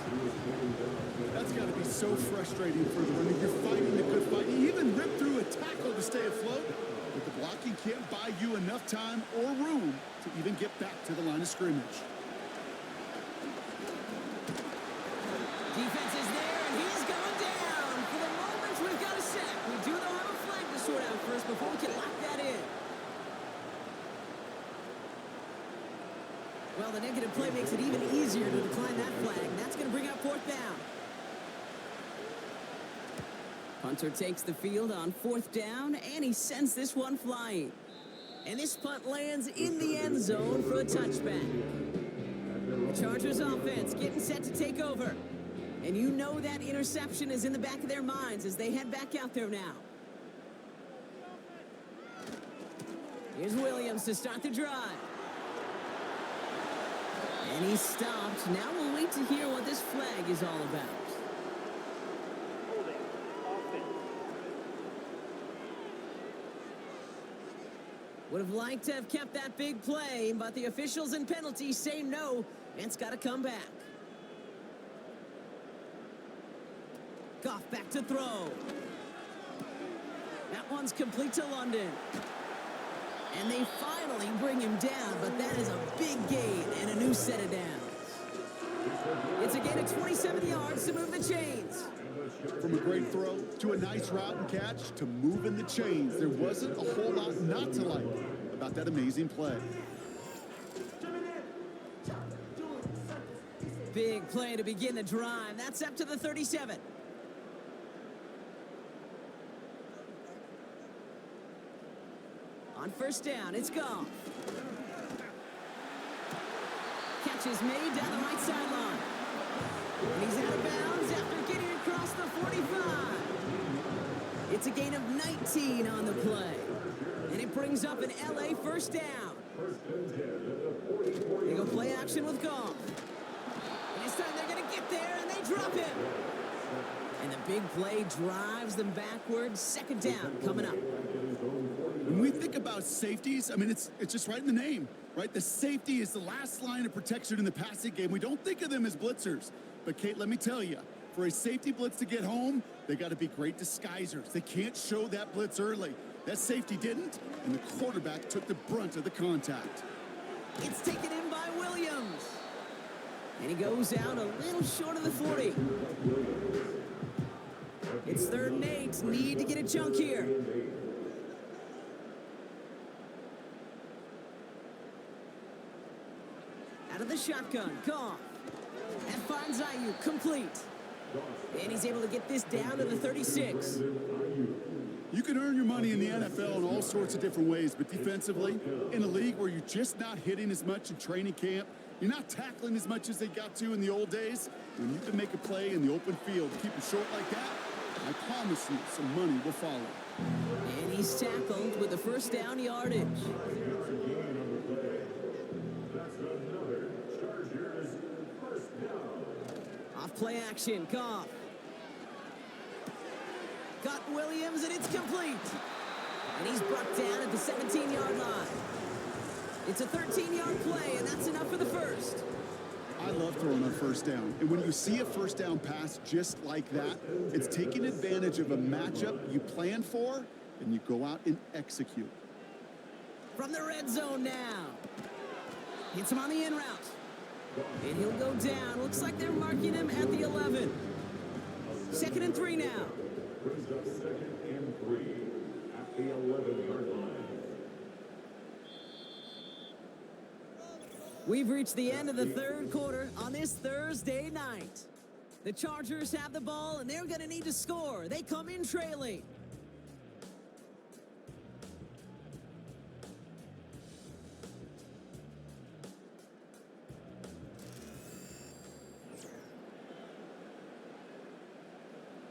That's got to be so frustrating for the runner. You're fighting a good fight. You even rip through a tackle to stay afloat, but the blocking can't buy you enough time or room to even get back to the line of scrimmage. Defense is there, and he's going down. For the moment, we've got a sack. We do, though, have a flag to sort out first before we can lock that in. Well, the negative play makes it even easier to decline that flag. That's going to bring up 4th down. Punter takes the field on 4th down, and he sends this one flying. And this punt lands in the end zone for a touchback. The Chargers offense getting set to take over. And you know that interception is in the back of their minds as they head back out there now. Here's Williams to start the drive. And he stopped. Now we'll wait to hear what this flag is all about. Holding. Offense. Would have liked to have kept that big play, but the officials and penalties say no, and it's got to come back. Goff back to throw. That one's complete to London. And they finally bring him down, but that is a big gain and a new set of downs. It's a gain of 27 yards to move the chains. From a great throw to a nice route and catch to moving the chains, there wasn't a whole lot not to like about that amazing play. Big play to begin the drive. That's up to the 37. On 1st down, it's Goff. Catch is made down the right sideline. And he's out of bounds after getting across the 45. It's a gain of 19 on the play. And it brings up an LA 1st down. They go play action with Goff. And this time they're going to get there, and they drop him. And the big play drives them backwards. 2nd down coming up. When we think about safeties, I mean, it's just right in the name, right? The safety is the last line of protection in the passing game. We don't think of them as blitzers. But, Kate, let me tell you, for a safety blitz to get home, they got to be great disguisers. They can't show that blitz early. That safety didn't, and the quarterback took the brunt of the contact. It's taken in by Williams. And he goes out a little short of the 40. It's 3rd and 8. Need to get a chunk here. Out of the shotgun, Goff. That finds Ayuk, complete. And he's able to get this down to the 36. You can earn your money in the NFL in all sorts of different ways, but defensively, in a league where you're just not hitting as much in training camp, you're not tackling as much as they got to in the old days, when you can make a play in the open field, keep it short like that, I promise you some money will follow. And he's tackled with the 1st down yardage. Off play action, Goff. Got Williams, and it's complete. And he's brought down at the 17-yard line. It's a 13-yard play, and that's enough for the 1st. I love throwing on 1st down. And when you see a 1st down pass just like that, it's taking advantage of a matchup you plan for, and you go out and execute. From the red zone now. Hits him on the in route. And he'll go down. Looks like they're marking him at the 11. 2nd and 3 now. Brings up 2nd and 3 at the 11-yard line. We've reached the end of the third quarter on this Thursday night. The Chargers have the ball, and they're going to need to score. They come in trailing.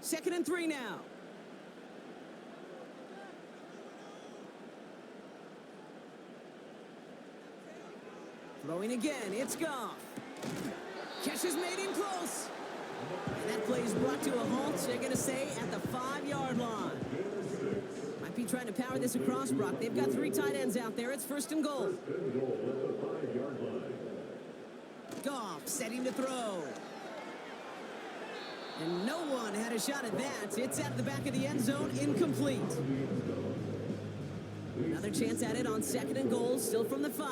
Second and 3 now. Throwing again, it's Goff. Catch is made in close. And that play is brought to a halt, they're going to say, at the 5-yard line. Might be trying to power this across, Brock. They've got 3 tight ends out there. It's first and goal. Goff setting to throw. And no one had a shot at that. It's at the back of the end zone, incomplete. Another chance at it on second and goal, still from the 5.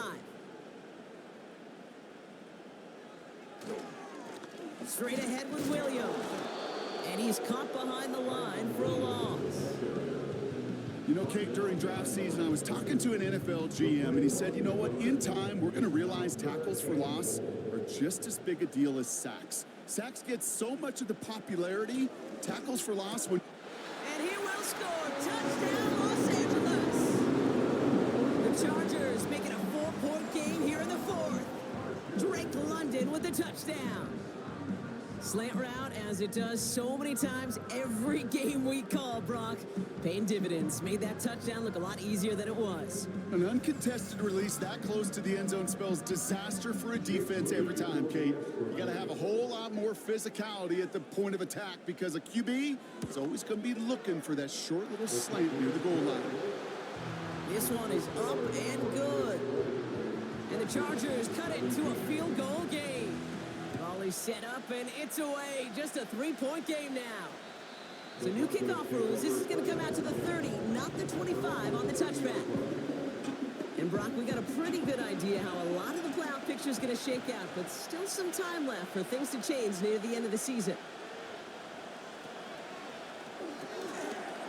Straight ahead with Williams. And he's caught behind the line for a loss. You know, Kate, during draft season, I was talking to an NFL GM, and he said, you know what, in time, we're going to realize tackles for loss are just as big a deal as sacks. Sacks get so much of the popularity, tackles for loss when... And he will score. Touchdown, Los Angeles. The Chargers making a 4-point game here in the 4th. Drake London with the touchdown. Slant route, as it does so many times every game we call, Brock. Paying dividends. Made that touchdown look a lot easier than it was. An uncontested release that close to the end zone spells disaster for a defense every time, Kate. You got to have a whole lot more physicality at the point of attack because a QB is always going to be looking for that short little slant near the goal line. This one is up and good. And the Chargers cut it to a field goal game. Ball is set up and it's away. Just a 3-point game now. So new kickoff rules. This is going to come out to the 30, not the 25 on the touchback. And Brock, we got a pretty good idea how a lot of the playoff picture is going to shake out, but still some time left for things to change near the end of the season.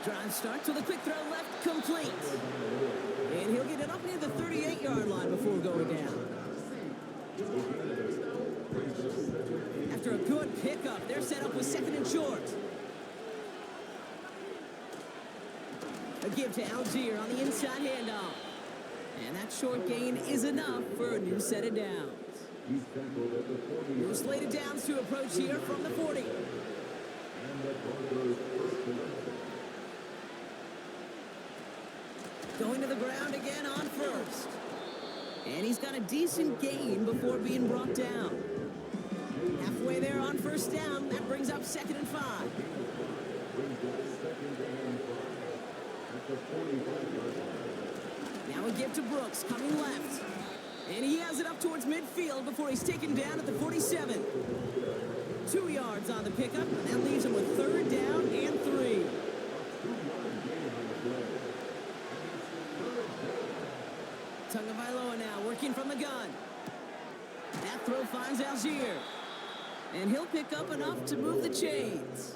Drive start to the quick throw left, complete. And he'll get it up near the 38-yard line before going down. After a good pickup, they're set up with second and short. A give to Algier on the inside handoff. And that short gain is enough for a new set of downs. New slated downs to approach here from the 40. Going to the ground again on first. And he's got a decent gain before being brought down. Halfway there on first down, that brings up second and 5. Now a give to Brooks, coming left. And he has it up towards midfield before he's taken down at the 47. 2 yards on the pickup, and that leaves him with third down and 3. Tagovailoa now working from the gun. That throw finds Algier. And he'll pick up enough to move the chains.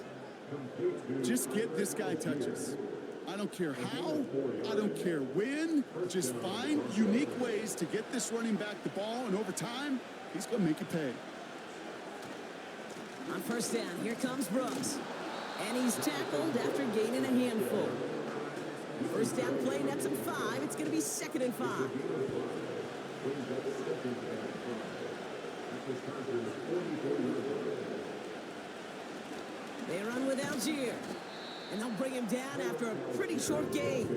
Just get this guy touches. I don't care how, I don't care when. Just find unique ways to get this running back the ball, and over time, he's going to make it pay. On first down, here comes Brooks. And he's tackled after gaining a handful. First down play, nets him 5. It's going to be second and 5. They run with Algier. And they'll bring him down after a pretty short gain.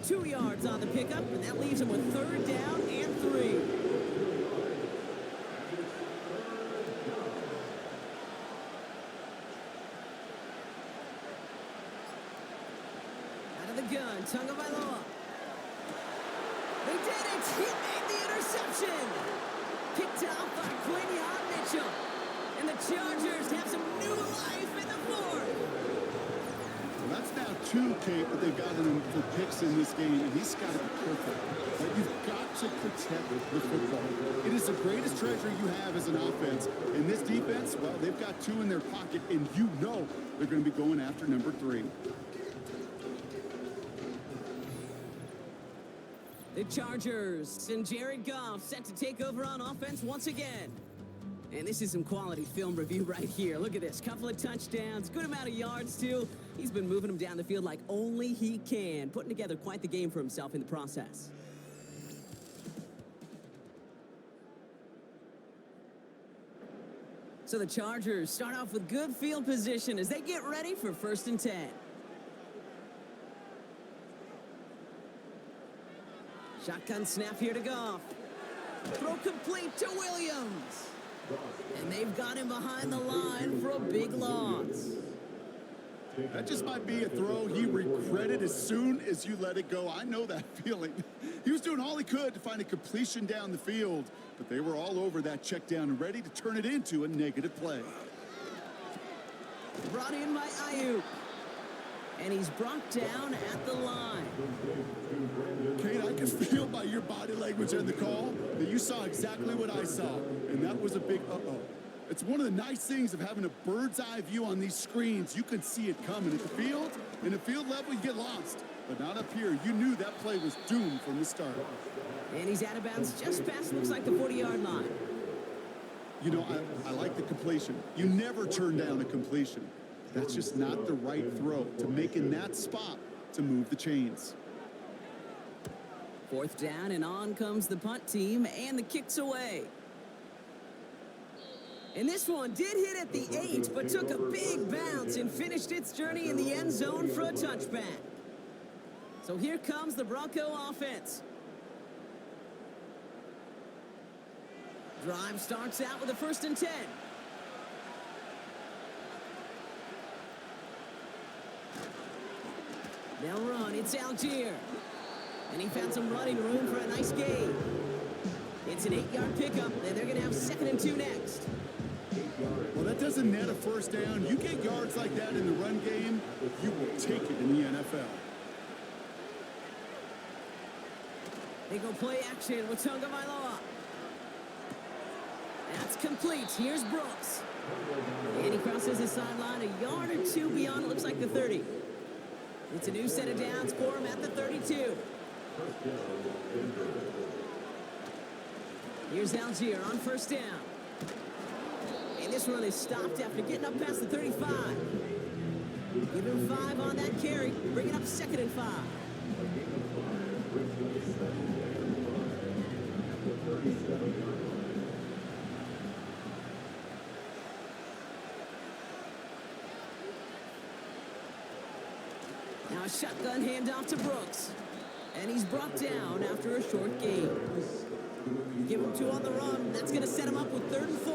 2 yards on the pickup, and that leaves him with third down and 3. Out of the gun, Tagovailoa. They did it! He made the interception! Picked off by Quinion Mitchell. And the Chargers have some new life in the 4th. Well, that's now 2, Kate, that they've gotten him for picks in this game, and he's got to be careful. But you've got to protect the football. It is the greatest treasure you have as an offense. And this defense, well, they've got 2 in their pocket, and you know they're going to be going after number 3. The Chargers and Jared Goff set to take over on offense once again. And this is some quality film review right here. Look at this. Couple of touchdowns, good amount of yards, too. He's been moving them down the field like only he can, putting together quite the game for himself in the process. So the Chargers start off with good field position as they get ready for 1st and 10. Shotgun snap here to Goff. Throw complete to Williams. And they've got him behind the line for a big loss. That just might be a throw he regretted as soon as you let it go. I know that feeling. He was doing all he could to find a completion down the field, but they were all over that check down and ready to turn it into a negative play. Brought in by Ayuk. And he's brought down at the line. Kate, I can feel by your body language and the call that you saw exactly what I saw, and that was a big uh-oh. It's one of the nice things of having a bird's eye view on these screens. You can see it coming at the field. In the field level, you get lost. But not up here. You knew that play was doomed from the start. And he's out of bounds just past, looks like the 40-yard line. You know, I like the completion. You never turn down a completion. That's just not the right throw to make in that spot to move the chains. 4th down, and on comes the punt team, and the kick's away. And this one did hit at the 8, but took a big bounce and finished its journey in the end zone for a touchback. So here comes the Bronco offense. Drive starts out with a 1st and 10. They'll run. It's Algier. And he found some running room for a nice gain. It's an 8-yard pickup, and they're going to have 2nd and 2 next. Well, that doesn't net a 1st down. You get yards like that in the run game, you will take it in the NFL. They go play action with Tagovailoa. That's complete. Here's Brooks. And he crosses the sideline a yard or 2 beyond, it looks like the 30. It's a new set of downs for him at the 32. Here's Algier on 1st down. And this run is stopped after getting up past the 35. Give him 5 on that carry. Bring it up 2nd and 5. Now a shotgun handoff to Brooks. And he's brought down after a short gain. Give him 2 on the run. That's going to set him up with 3rd and 4.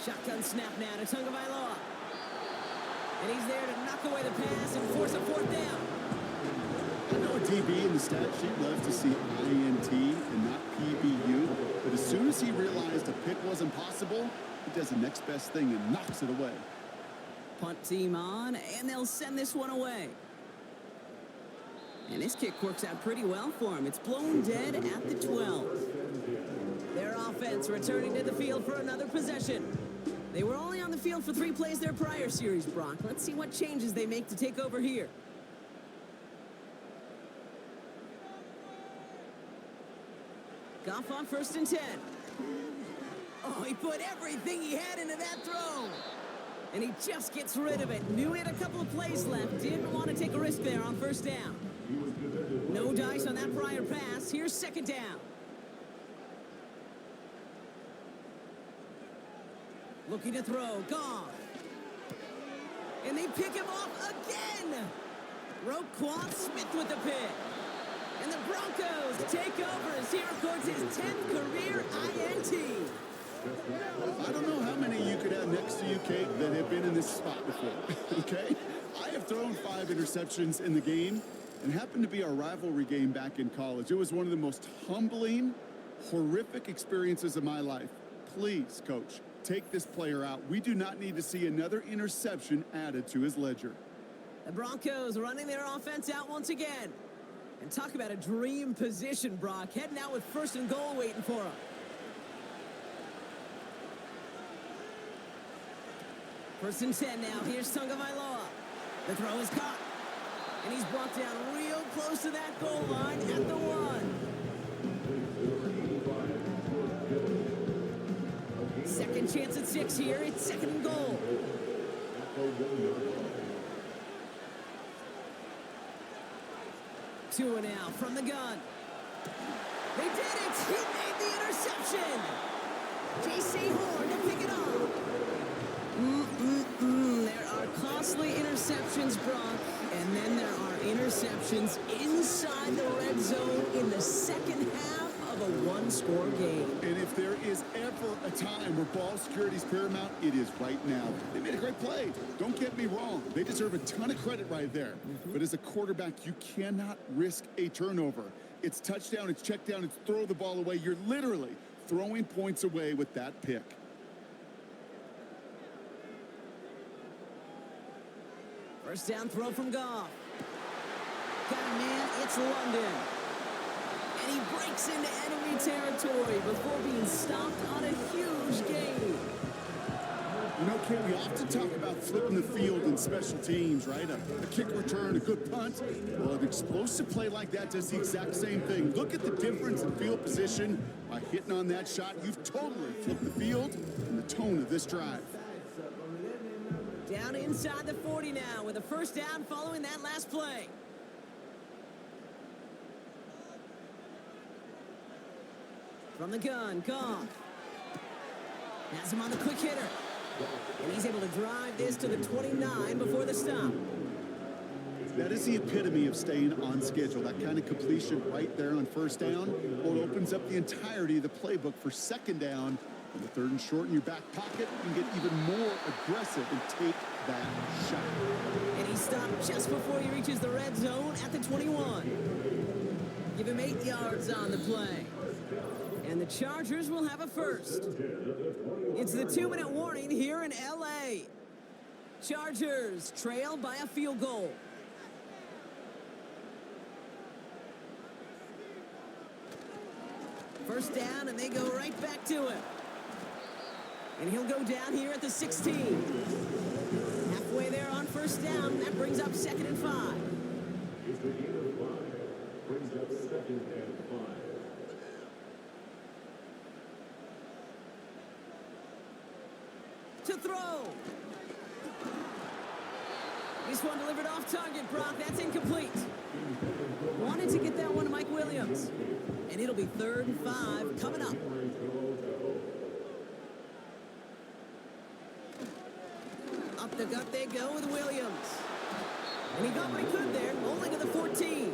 Shotgun snap now to Tagovailoa. And he's there to knock away the pass and force a 4th down. I know a DB in the stat sheet loves to see INT and not PBU, but as soon as he realized a pick wasn't possible, he does the next best thing and knocks it away. Punt team on, and they'll send this one away. And this kick works out pretty well for him. It's blown dead at the 12. Their offense returning to the field for another possession. They were only on the field for 3 plays their prior series, Brock. Let's see what changes they make to take over here. Goff on 1st and 10. Oh, he put everything he had into that throw. And he just gets rid of it. Knew he had a couple of plays left. Didn't want to take a risk there on 1st down. No dice on that prior pass. Here's 2nd down. Looking to throw. Goff. And they pick him off again. Roquan Smith with the pick. And the Broncos take over as he records his 10th career INT. I don't know how many you could have next to you, Kate, that have been in this spot before, okay? I have thrown 5 interceptions in the game, and it happened to be our rivalry game back in college. It was one of the most humbling, horrific experiences of my life. Please, Coach, take this player out. We do not need to see another interception added to his ledger. The Broncos running their offense out once again. And talk about a dream position, Brock. Heading out with 1st and goal waiting for him. First and 10 now. Here's Tagovailoa. The throw is caught. And he's brought down real close to that goal line at the 1. Second chance at 6 here. It's second and goal. Two and out from the gun. They did it! He made the interception! J.C. Horn to pick it up. There are costly interceptions, Brock, and then there are interceptions inside the red zone in the second half of a one-score game. And if there is ever a time where ball security is paramount, it is right now. They made a great play. Don't get me wrong. They deserve a ton of credit right there. But as a quarterback, you cannot risk a turnover. It's touchdown, it's check down, it's throw the ball away. You're literally throwing points away with that pick. First down throw from Goff. Got a man, it's London. And he breaks into enemy territory before being stopped on a huge gain. You know, Kate, we often talk about flipping the field in special teams, right? A kick return, a good punt. Well, an explosive play like that does the exact same thing. Look at the difference in field position. By hitting on that shot, you've totally flipped the field and the tone of this drive. Down inside the 40 now with a first down following that last play. From the gun, Goff. Has him on the quick hitter. And he's able to drive this to the 29 before the stop. That is the epitome of staying on schedule. That kind of completion right there on first down. Well, it opens up the entirety of the playbook for second down. On the third and short in your back pocket, you can get even more aggressive and take that shot. And he stopped just before he reaches the red zone at the 21. Give him 8 yards on the play. And the Chargers will have a first. It's the 2-minute warning here in L.A. Chargers trail by a field goal. First down, and they go right back to him. And he'll go down here at the 16. Halfway there on first down. That brings up second and 5. It's the game of 5. Brings up second and 5. To throw. This one delivered off target, Brock. That's incomplete. Wanted to get that one to Mike Williams. And it'll be 3rd and 5 coming up. Up the gut they go with Williams. And he got what he could there, only to the 14.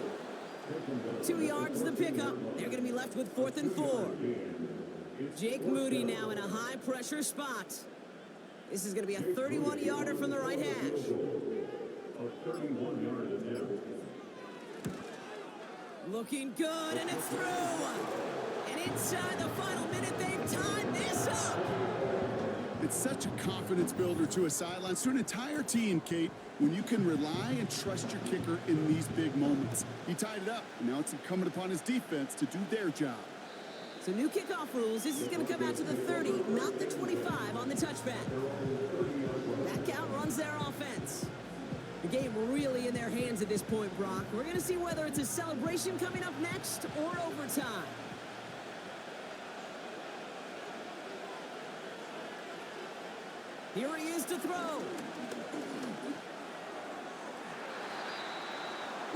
2 yards the pickup. They're going to be left with 4th and 4. Jake Moody now in a high-pressure spot. This is going to be a 31-yarder from the right hash. A 31-yard attempt. Looking good, and it's through. And inside the final minute, they've tied this up. It's such a confidence builder to a sidelines, to an entire team, Kate, when you can rely and trust your kicker in these big moments. He tied it up, and now it's incumbent upon his defense to do their job. So new kickoff rules. This is going to come out to the 30, not the 25 on the touchback. That count runs their offense. The game really in their hands at this point, Brock. We're going to see whether it's a celebration coming up next or overtime. Here he is to throw.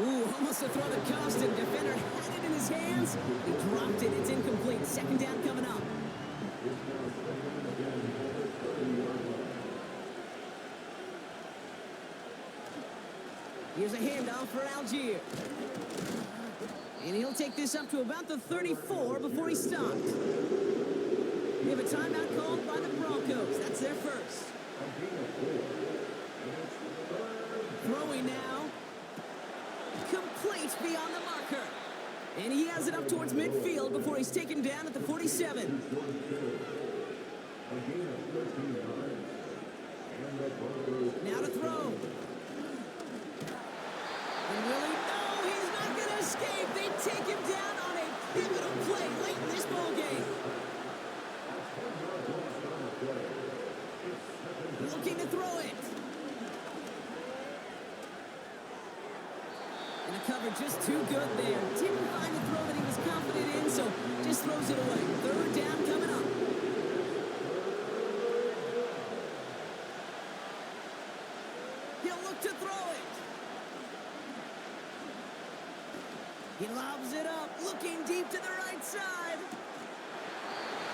Ooh, almost a throw that cost him. Defender had it in his hands. He dropped it. It's incomplete. Second down coming up. Here's a handoff for Algier. And he'll take this up to about the 34 before he stopped. We have a timeout called by the Broncos. That's their first. Throwing now. Complete beyond the marker. And he has it up towards midfield before he's taken down at the 47. Now to throw. And Willie, no, he's not going to escape. They take him down on a pivotal play late in this ball game. He'll looking to throw it. And the cover just too good there. Didn't find a throw that he was confident in, so just throws it away. Third down coming up. He'll look to throw it. He lobs it up, looking deep to the right side.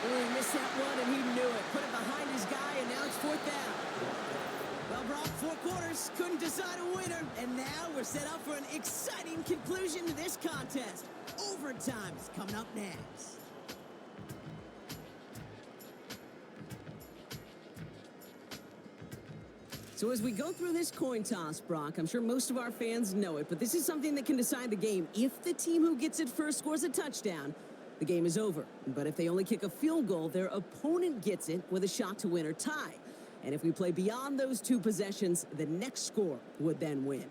Oh, he missed that one, and he knew it. Put it behind his guy, and now it's fourth down. Well, Brock, 4 quarters, couldn't decide a winner. And now we're set up for an exciting conclusion to this contest. Overtime is coming up next. So as we go through this coin toss, Brock, I'm sure most of our fans know it, but this is something that can decide the game. If the team who gets it first scores a touchdown, the game is over. But if they only kick a field goal, their opponent gets it with a shot to win or tie. And if we play beyond those 2 possessions, the next score would then win.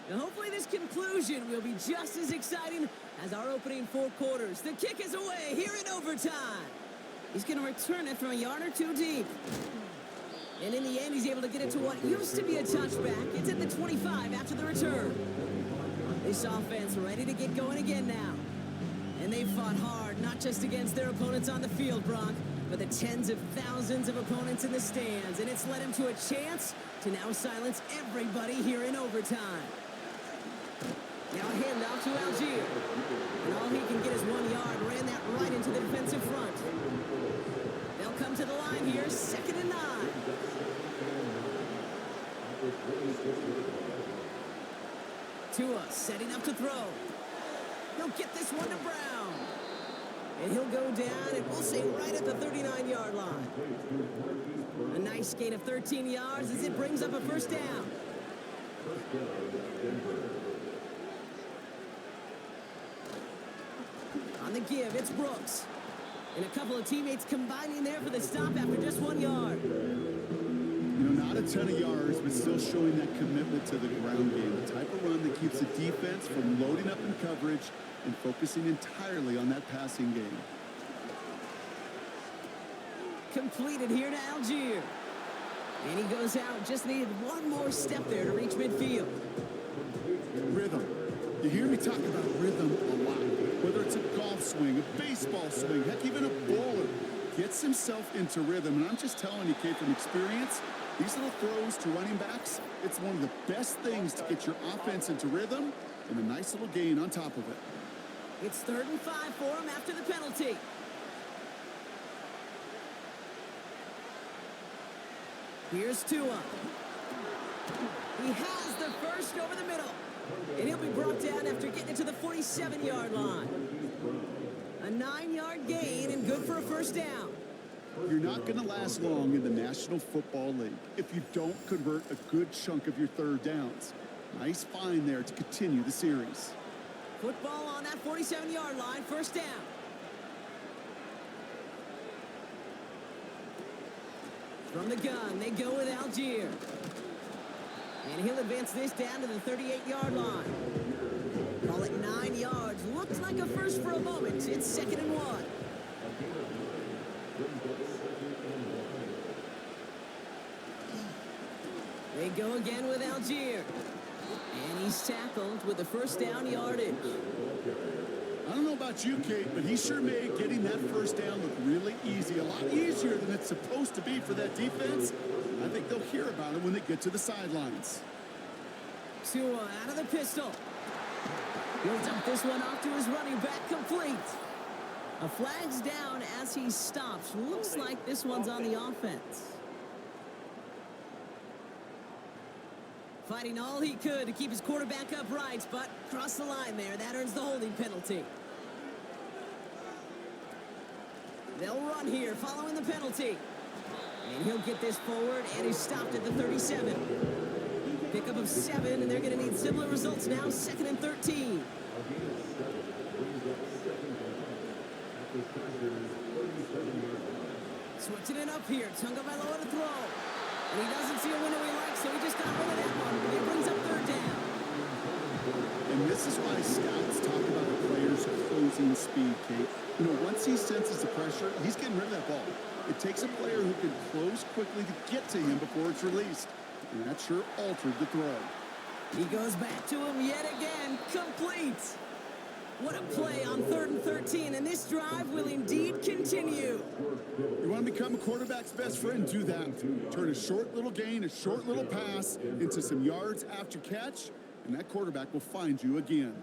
Now hopefully this conclusion will be just as exciting as our opening 4 quarters. The kick is away here in overtime. He's going to return it from a yard or 2 deep. And in the end, he's able to get it to what used to be a touchback. It's at the 25 after the return. This offense ready to get going again now. And they fought hard, not just against their opponents on the field, Brock, but the tens of thousands of opponents in the stands. And it's led him to a chance to now silence everybody here in overtime. Now a handoff to Algier. And all he can get is 1 yard. Ran that right into the defensive front. They'll come to the line here, 2nd and 9. Tua setting up to throw. He'll get this one to Brown. And he'll go down, and we'll say right at the 39-yard line. A nice gain of 13 yards as it brings up a first down. On the give, it's Brooks. And a couple of teammates combining there for the stop after just 1 yard. You know, not a ton of yards, but still showing that commitment to the ground game. The type of run that keeps the defense from loading up in coverage and focusing entirely on that passing game. Completed here to Algier. And he goes out. Just needed 1 more step there to reach midfield. Rhythm. You hear me talk about rhythm a lot. Whether it's a golf swing, a baseball swing, heck, even a bowler gets himself into rhythm. And I'm just telling you, kid, from experience, these little throws to running backs, it's one of the best things to get your offense into rhythm and a nice little gain on top of it. It's 3rd and 5 for him after the penalty. Here's Tua. He has the first over the middle. And he'll be brought down after getting it to the 47-yard line. A 9-yard gain and good for a first down. You're not going to last long in the National Football League if you don't convert a good chunk of your 3rd downs. Nice find there to continue the series. Football on that 47-yard line, first down. From the gun, they go with Algier. And he'll advance this down to the 38-yard line. Call it 9 yards. Looked like a first for a moment. It's 2nd and 1. They go again with Algier. And he's tackled with the first down yardage. I don't know about you, Kate, but he sure made getting that first down look really easy. A lot easier than it's supposed to be for that defense. I think they'll hear about it when they get to the sidelines. Tua out of the pistol. He'll dump this one off to his running back, complete. A flag's down as he stops. Looks like this one's on the offense. Fighting all he could to keep his quarterback upright, but crossed the line there. That earns the holding penalty. They'll run here following the penalty. And he'll get this forward, and he's stopped at the 37. Pickup of 7, and they're going to need similar results now. 2nd and 13. Switching it up here. Tagovailoa to throw. And he doesn't see a window he likes, so he just got rid of that one. He brings up 3rd down. speed, Kate. Once he senses the pressure, he's getting rid of that ball. It takes a player who can close quickly to get to him before it's released. And that sure altered the throw. He goes back to him yet again. Complete. What a play on 3rd and 13, and this drive will indeed continue. You want to become a quarterback's best friend? Do that. Turn a short little gain, a short little pass into some yards after catch, and that quarterback will find you again.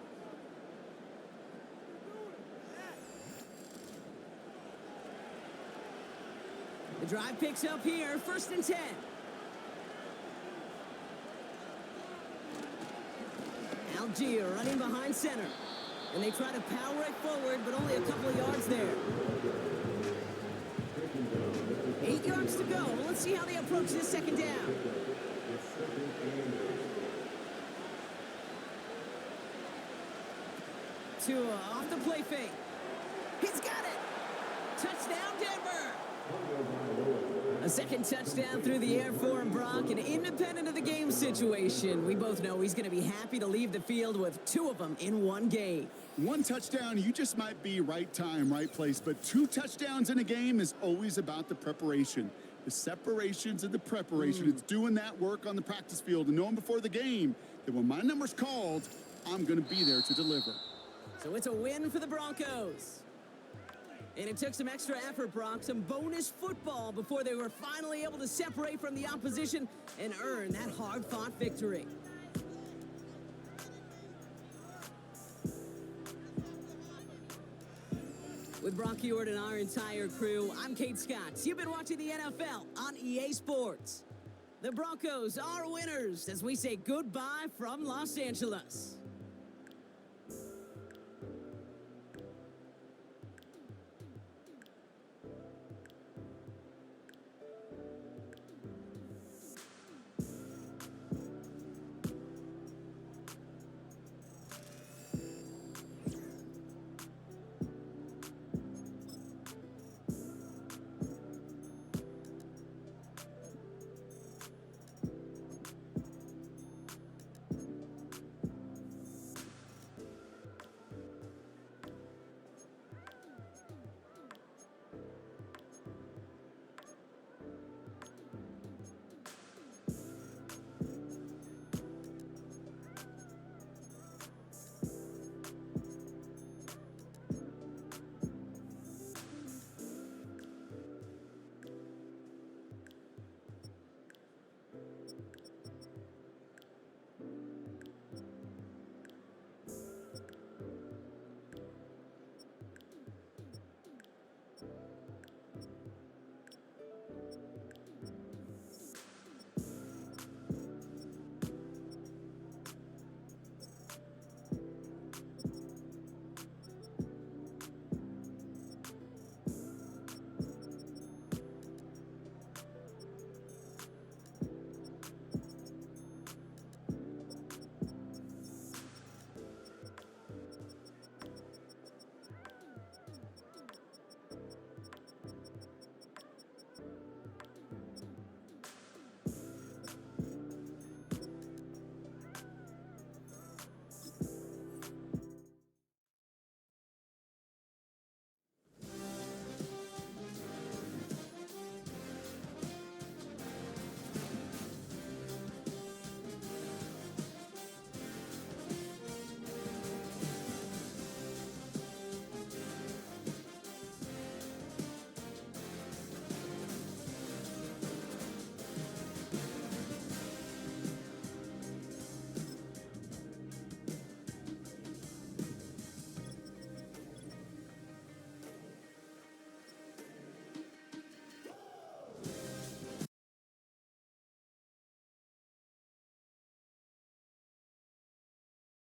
The drive picks up here, 1st and 10. Algier running behind center. And they try to power it forward, but only a couple of yards there. 8 yards to go. Let's see how they approach this 2nd down. Tua off the play fake. He's got it. Touchdown, Denver. A 2nd touchdown through the air for him, Brock, and independent of the game situation, we both know he's going to be happy to leave the field with 2 of them in one game. 1 touchdown, you just might be right time, right place, but 2 touchdowns in a game is always about the preparation. The separations and the preparation. It's doing that work on the practice field and knowing before the game that when my number's called, I'm going to be there to deliver. So it's a win for the Broncos. And it took some extra effort, Brock, some bonus football before they were finally able to separate from the opposition and earn that hard-fought victory. With Brock Ewart and our entire crew, I'm Kate Scott. You've been watching the NFL on EA Sports. The Broncos are winners as we say goodbye from Los Angeles.